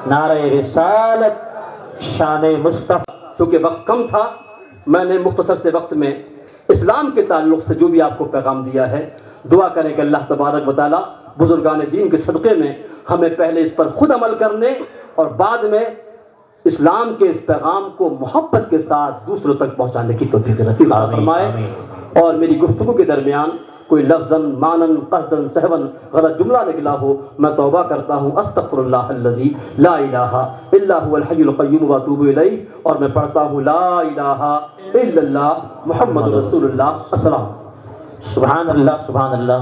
نعرہ رسالت، شان مصطفیٰ. چونکہ وقت کم تھا میں نے مختصر سے وقت میں اسلام کے تعلق سے جو بھی آپ کو پیغام دیا ہے، دعا کریں کہ اللہ تبارک و تعالی بزرگان دین کے صدقے میں ہمیں پہلے اس پر خود عمل کرنے اور بعد میں اسلام کے اس پیغام کو محبت کے ساتھ دوسروں تک پہنچانے کی توفیق نصیب فرمائے. اور میری گفتگو کے درمیان کوئی لفظاً مانن قصداً سہواً غلط جملہ نکلا ہو میں توبہ کرتا ہوں. استغفر اللہ الذی لا الہ الا هو الحی القیوم واتوب الیہ. اور میں پڑھتا ہوں لا الہ الا اللہ محمد رسول اللہ. السلام. سبحان اللہ، سبحان اللہ.